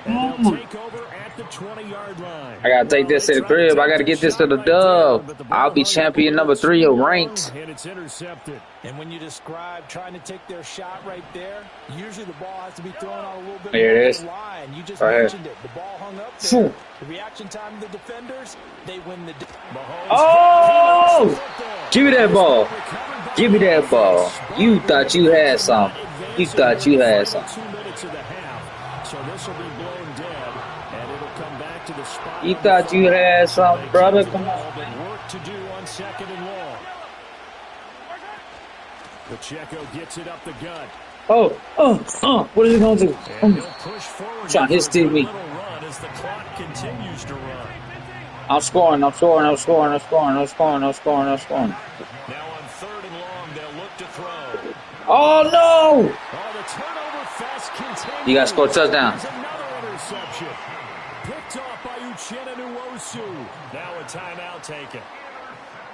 and they'll take over at the 20-yard line. I gotta take this to the crib. I gotta get this to the dub. I'll be champion number 3 of ranked. And it's intercepted. And when you describe trying to take their shot right there, usually the ball has to be thrown on a little bit There more it is. the line. You just Right mentioned it. The ball hung up there. The reaction time of the defenders, they win the. Oh! Give me that ball. Give me that ball. You thought you had something. You thought you had something. 2 minutes of the half, so this will be blown dead, and it'll come back to the spot. You thought you had something, brother. Come on. Work to do on 2nd and long. Pacheco gets it up the gut. What is he gonna do? And he'll push forward. Trying to hit me. Run as the clock continues to run. I'm scoring. I'm scoring. I'm scoring. I'm scoring. I'm scoring. I'm scoring. I'm scoring. Now on 3rd and long, they'll look to throw. Oh no! Oh, the turnover fest continues. You gotta score a touchdown. There's another interception. Picked off by Uchenna Nwosu. Now a timeout taken.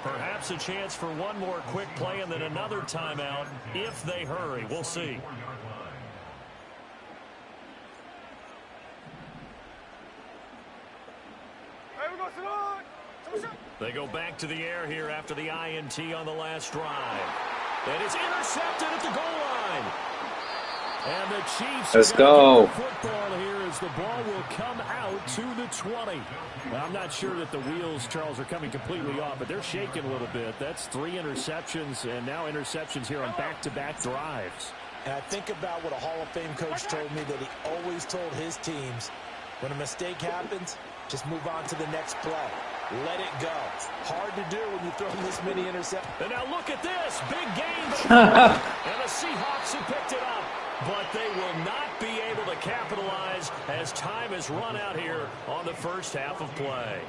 Perhaps a chance for one more quick play and then another timeout if they hurry. We'll see. They go back to the air here after the INT on the last drive. And it's intercepted at the goal line. And the Chiefs Let's go. Football here as the ball will come out to the 20. Well, I'm not sure that the wheels, Charles, are coming completely off, but they're shaking a little bit. That's 3 interceptions and now interceptions here on back-to-back drives. And I think about what a Hall of Fame coach told me that he always told his teams, when a mistake happens, just move on to the next play. Let it go. Hard to do when you throw this many interceptions. And now look at this. Big game. And the Seahawks have picked it up. But they will not be able to capitalize as time has run out here on the first half of play.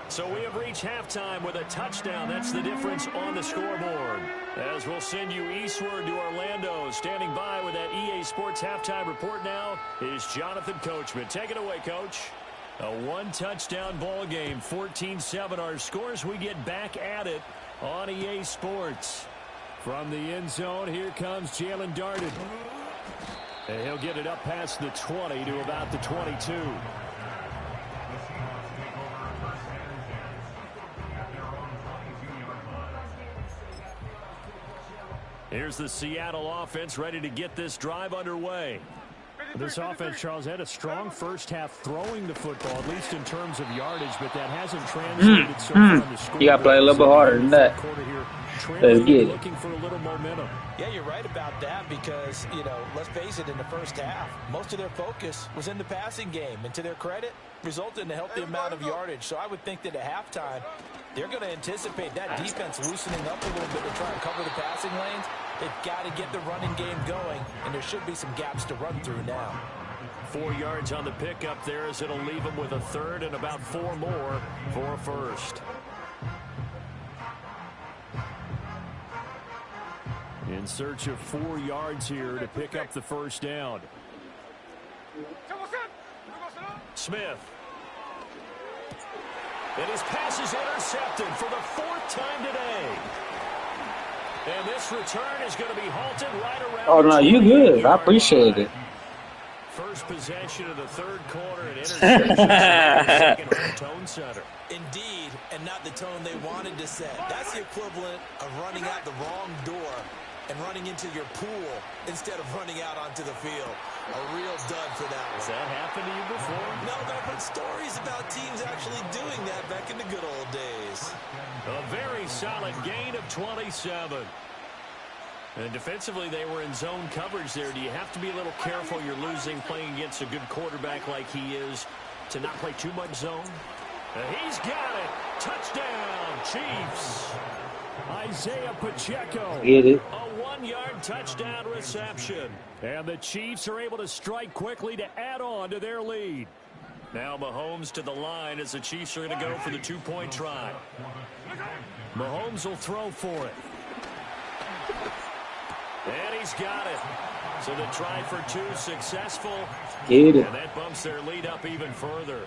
So we have reached halftime with a touchdown. That's the difference on the scoreboard. As we'll send you eastward to Orlando. Standing by with that EA Sports halftime report now is Jonathan Coachman. Take it away, Coach. A one-touchdown ball game, 14-7 our scores. We get back at it on EA Sports. From the end zone, here comes Jalen Darden. And he'll get it up past the 20 to about the 22. Here's the Seattle offense ready to get this drive underway. This offense, Charles, had a strong first half throwing the football, at least in terms of yardage, but that hasn't translated so far in the score. You got to play a little bit harder than that. Let's get it. Looking for a little momentum. Yeah, you're right about that because, you know, let's face it, in the first half, most of their focus was in the passing game. And to their credit, resulted in a healthy amount of yardage. So I would think that at halftime, they're going to anticipate that defense loosening up a little bit to try and cover the passing lanes. They've got to get the running game going, and there should be some gaps to run through now. 4 yards on the pickup there as it'll leave them with a third and about 4 more for a first. In search of 4 yards here to pick up the first down. Smith. And his pass is intercepted for the 4th time today. And this return is going to be halted right around. Oh, no, you good. I appreciate it. First possession of the 3rd quarter and interception second tone center. Indeed, and not the tone they wanted to set. That's the equivalent of running out the wrong door and running into your pool instead of running out onto the field. A real dud for that one. Has that happened to you before? No, but I've heard stories about teams actually doing that back in the good old days. A very solid gain of 27. And defensively, they were in zone coverage there. Do you have to be a little careful? You're losing playing against a good quarterback like he is to not play too much zone. He's got it. Touchdown, Chiefs. Isaiah Pacheco. Get it. A 1-yard touchdown reception. And the Chiefs are able to strike quickly to add on to their lead. Now Mahomes to the line as the Chiefs are going to go for the 2-point try. Mahomes will throw for it. And he's got it. So the try for two successful. Get it. And that bumps their lead up even further.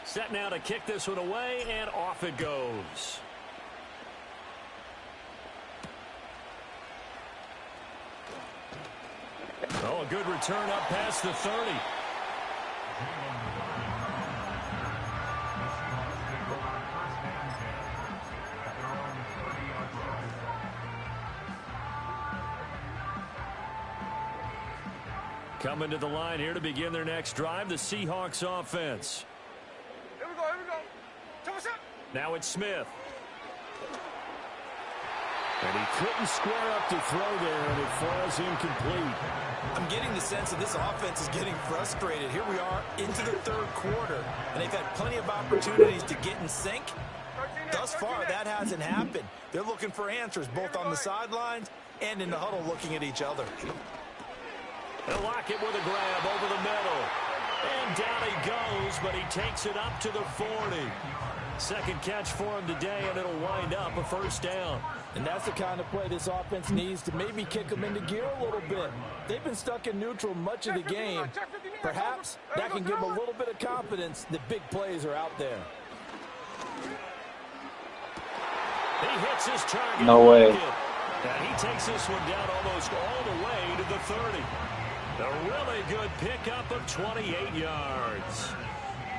Set now to kick this one away, and off it goes. Oh, a good return up past the 30. Coming to the line here to begin their next drive, the Seahawks offense. Here we go, here we go. Toss it. Now it's Smith. And he couldn't square up to throw there, and it falls incomplete. I'm getting the sense that this offense is getting frustrated. Here we are into the third quarter, and they've had plenty of opportunities to get in sync. Thus far, that hasn't happened. They're looking for answers both on the sidelines and in the huddle looking at each other. They'll lock it with a grab over the middle. And down he goes, but he takes it up to the 40. Second catch for him today, and it'll wind up a first down. And that's the kind of play this offense needs to maybe kick them into gear a little bit. They've been stuck in neutral much of the game. Perhaps that can give them a little bit of confidence that big plays are out there. He hits his target. No way. And he takes this one down almost all the way to the 30. A really good pickup of 28 yards.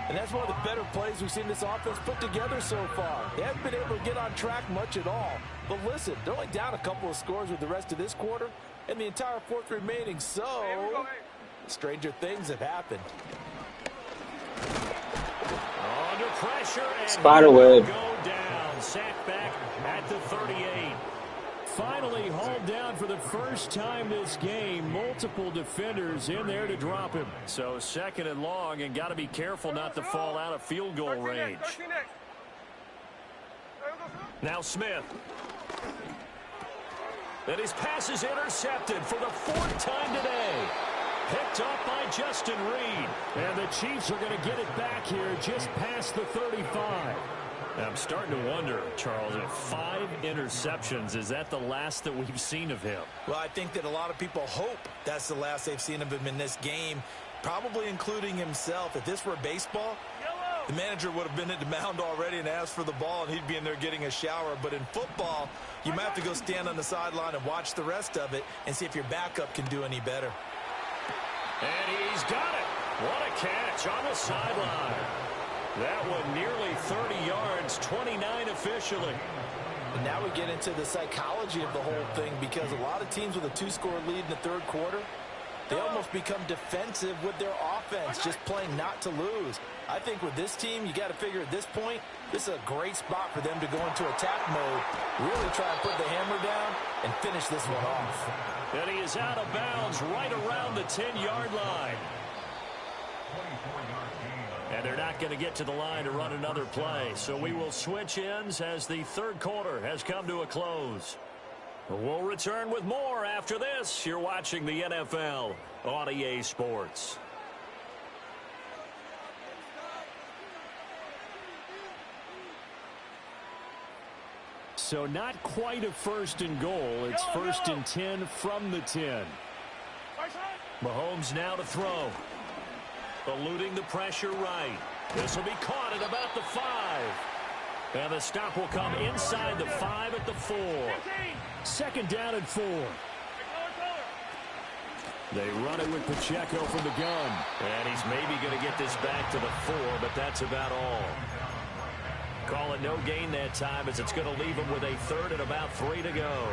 And that's one of the better plays we've seen this offense put together so far. They haven't been able to get on track much at all. But listen, they're only down a couple of scores with the rest of this quarter and the entire fourth remaining. So, stranger things have happened. Under pressure and Spiderweb. go down. Sacked back at the 38. Finally hauled down for the first time this game. Multiple defenders in there to drop him. So second and long, and got to be careful not to fall out of field goal range. Now Smith. And his pass is intercepted for the fourth time today. Picked up by Justin Reed. And the Chiefs are going to get it back here just past the 35. I'm starting to wonder, Charles, if 5 interceptions, is that the last that we've seen of him? Well, I think that a lot of people hope that's the last they've seen of him in this game, probably including himself. If this were baseball, the manager would have been at the mound already and asked for the ball, and he'd be in there getting a shower. But in football, you might have to go stand on the sideline and watch the rest of it and see if your backup can do any better. And he's got it. What a catch on the sideline. That one nearly 30 yards, 29 officially. And now we get into the psychology of the whole thing, because a lot of teams with a 2-score lead in the third quarter, they almost become defensive with their offense, just playing not to lose. I think with this team, you got to figure at this point, this is a great spot for them to go into attack mode, really try and put the hammer down and finish this one off. And he is out of bounds right around the 10-yard line. And they're not going to get to the line to run another play. So we will switch ends as the third quarter has come to a close. We'll return with more after this. You're watching the NFL on EA Sports. So not quite a first and goal. It's first and 10 from the 10. Mahomes now to throw. Eluding the pressure right. This will be caught at about the 5. And the stop will come inside the 5 at the 4. Second down and 4. They run it with Pacheco from the gun. And he's maybe going to get this back to the 4, but that's about all. Call it no gain that time, as it's going to leave him with a third and about 3 to go.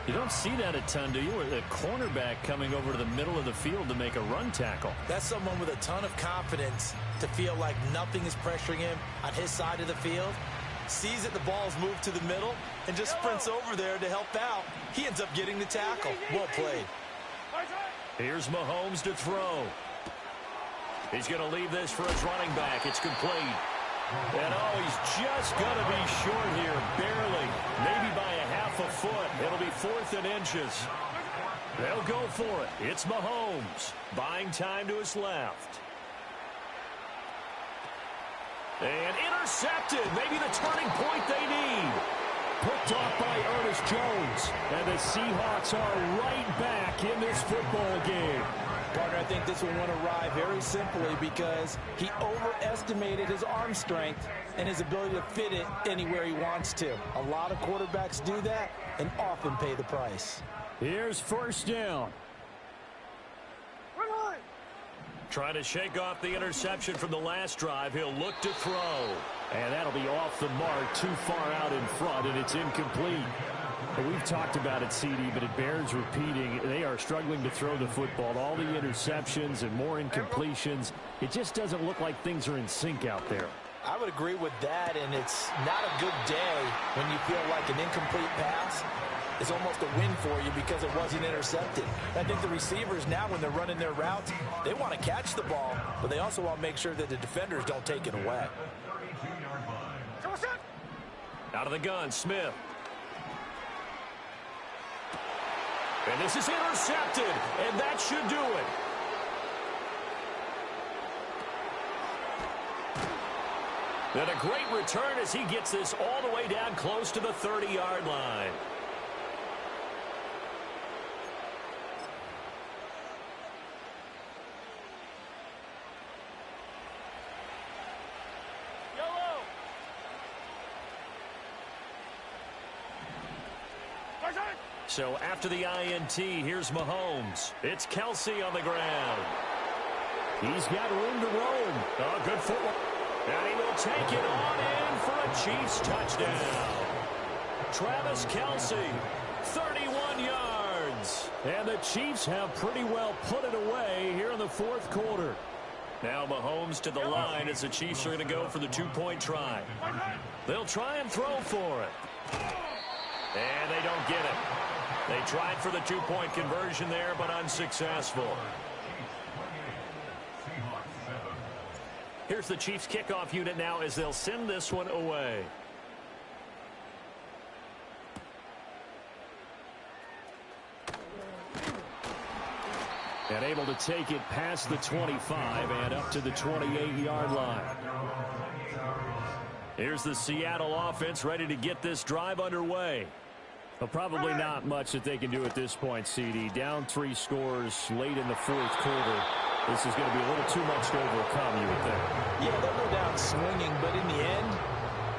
You don't see that a ton, do you? Or the cornerback coming over to the middle of the field to make a run tackle. That's someone with a ton of confidence to feel like nothing is pressuring him on his side of the field. Sees that the ball's moved to the middle and just sprints over there to help out. He ends up getting the tackle. Well played. Here's Mahomes to throw. He's going to leave this for his running back. It's complete. And oh, he's just going to be short here, barely, maybe by a half a foot. It'll be 4th and inches. They'll go for it. It's Mahomes, buying time to his left. And intercepted, maybe the turning point they need. Picked off by Ernest Jones. And the Seahawks are right back in this football game. Partner, I think this one won't arrive very simply because he overestimated his arm strength and his ability to fit it anywhere he wants to. A lot of quarterbacks do that and often pay the price. Here's first down. Trying to shake off the interception from the last drive. He'll look to throw. And that'll be off the mark, too far out in front, and it's incomplete. But we've talked about it, CD, but it bears repeating. They are struggling to throw the football. All the interceptions and more incompletions. It just doesn't look like things are in sync out there. I would agree with that, and it's not a good day when you feel like an incomplete pass is almost a win for you because it wasn't intercepted. I think the receivers now, when they're running their routes, they want to catch the ball, but they also want to make sure that the defenders don't take it away. Out of the gun, Smith. And this is intercepted, and that should do it. And a great return as he gets this all the way down close to the 30-yard line. So after the INT, here's Mahomes. It's Kelsey on the ground. He's got room to roam. Oh, good footwork. And he will take it on in for a Chiefs touchdown. Travis Kelsey, 31 yards. And the Chiefs have pretty well put it away here in the fourth quarter. Now Mahomes to the line as the Chiefs are going to go for the two-point try. They'll try and throw for it. And they don't get it. They tried for the two-point conversion there, but unsuccessful. Here's the Chiefs kickoff unit now as they'll send this one away. And able to take it past the 25 and up to the 28-yard line. Here's the Seattle offense ready to get this drive underway. Well, probably not much that they can do at this point, CD. Down 3 scores late in the fourth quarter. This is going to be a little too much to overcome, you would think. Yeah, they'll go down swinging, but in the end,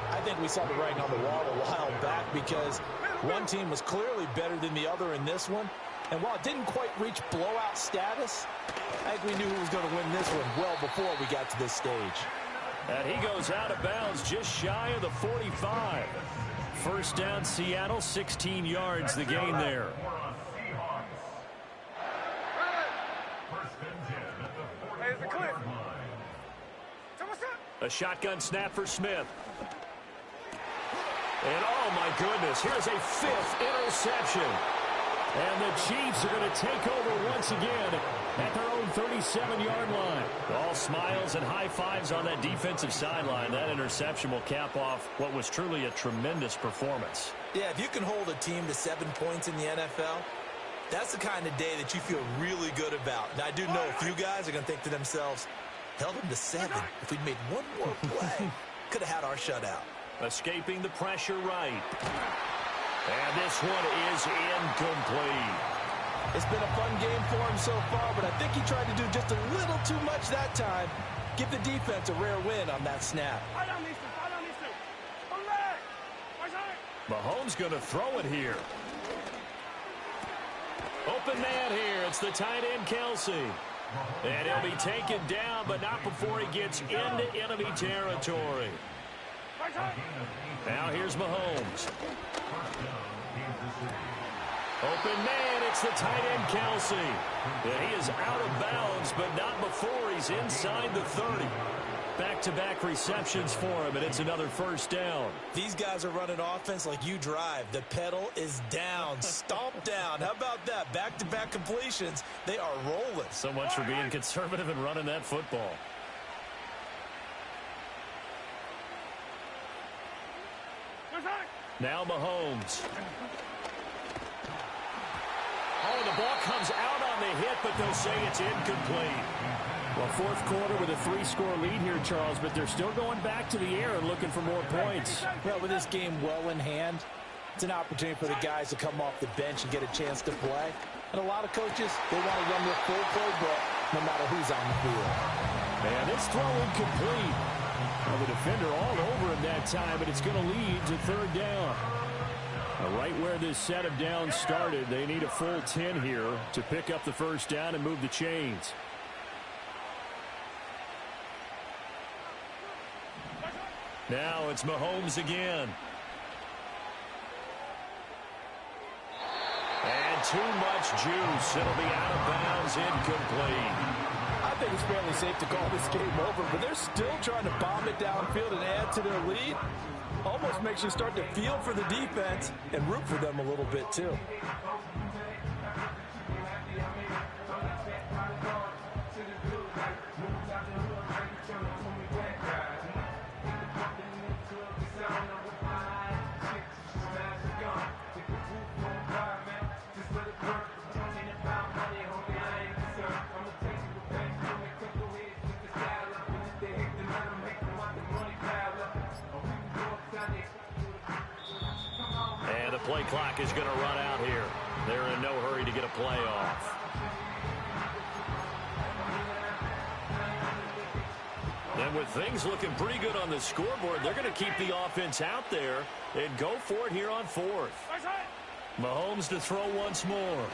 I think we saw the writing on the wall a while back because one team was clearly better than the other in this one. And while it didn't quite reach blowout status, I think we knew who was going to win this one well before we got to this stage. And he goes out of bounds just shy of the 45. First down, Seattle, 16 yards the gain there. A shotgun snap for Smith. And oh my goodness, here's a 5th interception. And the Chiefs are going to take over once again at their own 37-yard line. All smiles and high fives on that defensive sideline. That interception will cap off what was truly a tremendous performance. Yeah, if you can hold a team to 7 points in the NFL, that's the kind of day that you feel really good about. Now, I do know a few guys are going to think to themselves, held them to 7. If we'd made one more play, could have had our shutout. Escaping the pressure right. And this one is incomplete. It's been a fun game for him so far, but I think he tried to do just a little too much that time. Give the defense a rare win on that snap. Mahomes going to throw it here. Open man here. It's the tight end, Kelsey. And he'll be taken down, but not before he gets into enemy territory. Now here's Mahomes. Open man, it's the tight end, Kelsey. And he is out of bounds, but not before he's inside the 30. Back-to-back receptions for him, and it's another first down. These guys are running offense like you drive. The pedal is down, stomp down. How about that? Back-to-back completions. They are rolling. So much for being conservative and running that football. Now Mahomes. Oh, the ball comes out on the hit, but they'll say it's incomplete. Well, fourth quarter with a 3-score lead here, Charles, but they're still going back to the air and looking for more points. Well, with this game well in hand, It's an opportunity for the guys to come off the bench and get a chance to play. And a lot of coaches, they want to run their full playbook no matter who's on the field. And this throw incomplete. Well, the defender all over him that time, but it's going to lead to third down. Right where this set of downs started, they need a full 10 here to pick up the first down and move the chains. Now it's Mahomes again. And too much juice. It'll be out of bounds, incomplete. I think it's fairly safe to call this game over, but they're still trying to bomb it downfield and add to their lead. Almost makes you start to feel for the defense and root for them a little bit, too. And the play clock is going to run out here. They're in no hurry to get a play off. And with things looking pretty good on the scoreboard, they're going to keep the offense out there and go for it here on fourth. Mahomes to throw once more.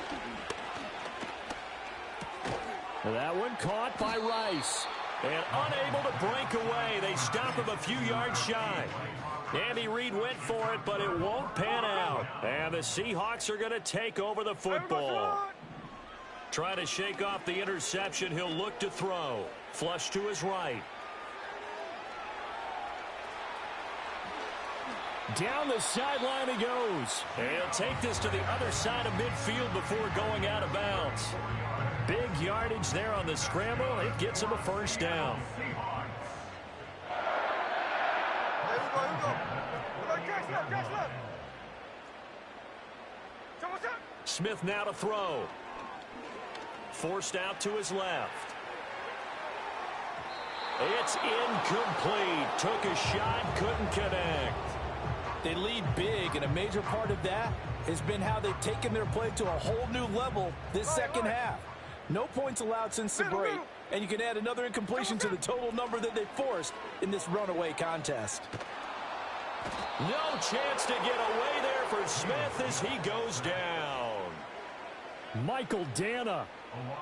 That one caught by Rice. And unable to break away. They stop him a few yards shy. Andy Reid went for it, but it won't pan out. And the Seahawks are going to take over the football. Trying to shake off the interception. He'll look to throw. Flush to his right. Down the sideline he goes. And he'll take this to the other side of midfield before going out of bounds. Big yardage there on the scramble. It gets him a first down. Smith now to throw. Forced out to his left. It's incomplete. Took a shot, couldn't connect. They lead big, and a major part of that has been how they've taken their play to a whole new level this second half. No points allowed since the break, and you can add another incompletion to the total number that they forced in this runaway contest. No chance to get away there for Smith as he goes down. Michael Dana.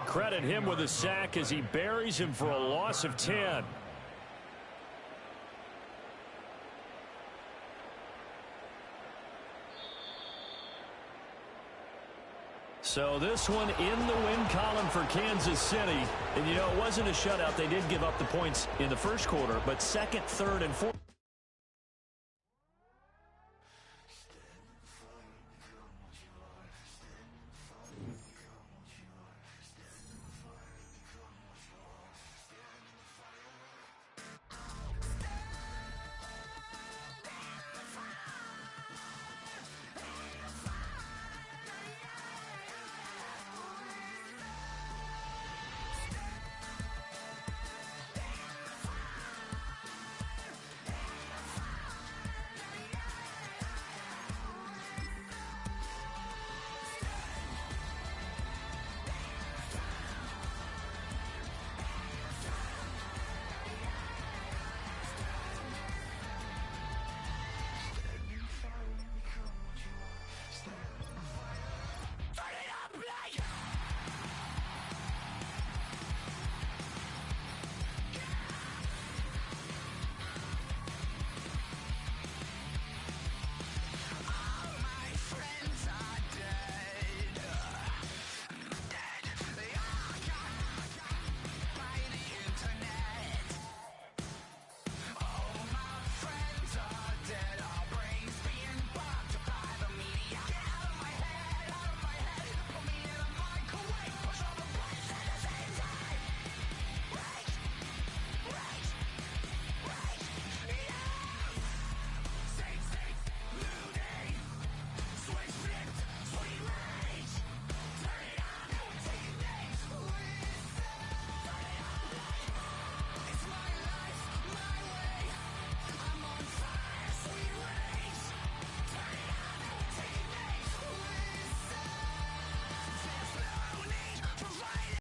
Credit him with a sack as he buries him for a loss of 10. So this one in the win column for Kansas City. And, you know, it wasn't a shutout. They did give up the points in the first quarter, but second, third, and fourth.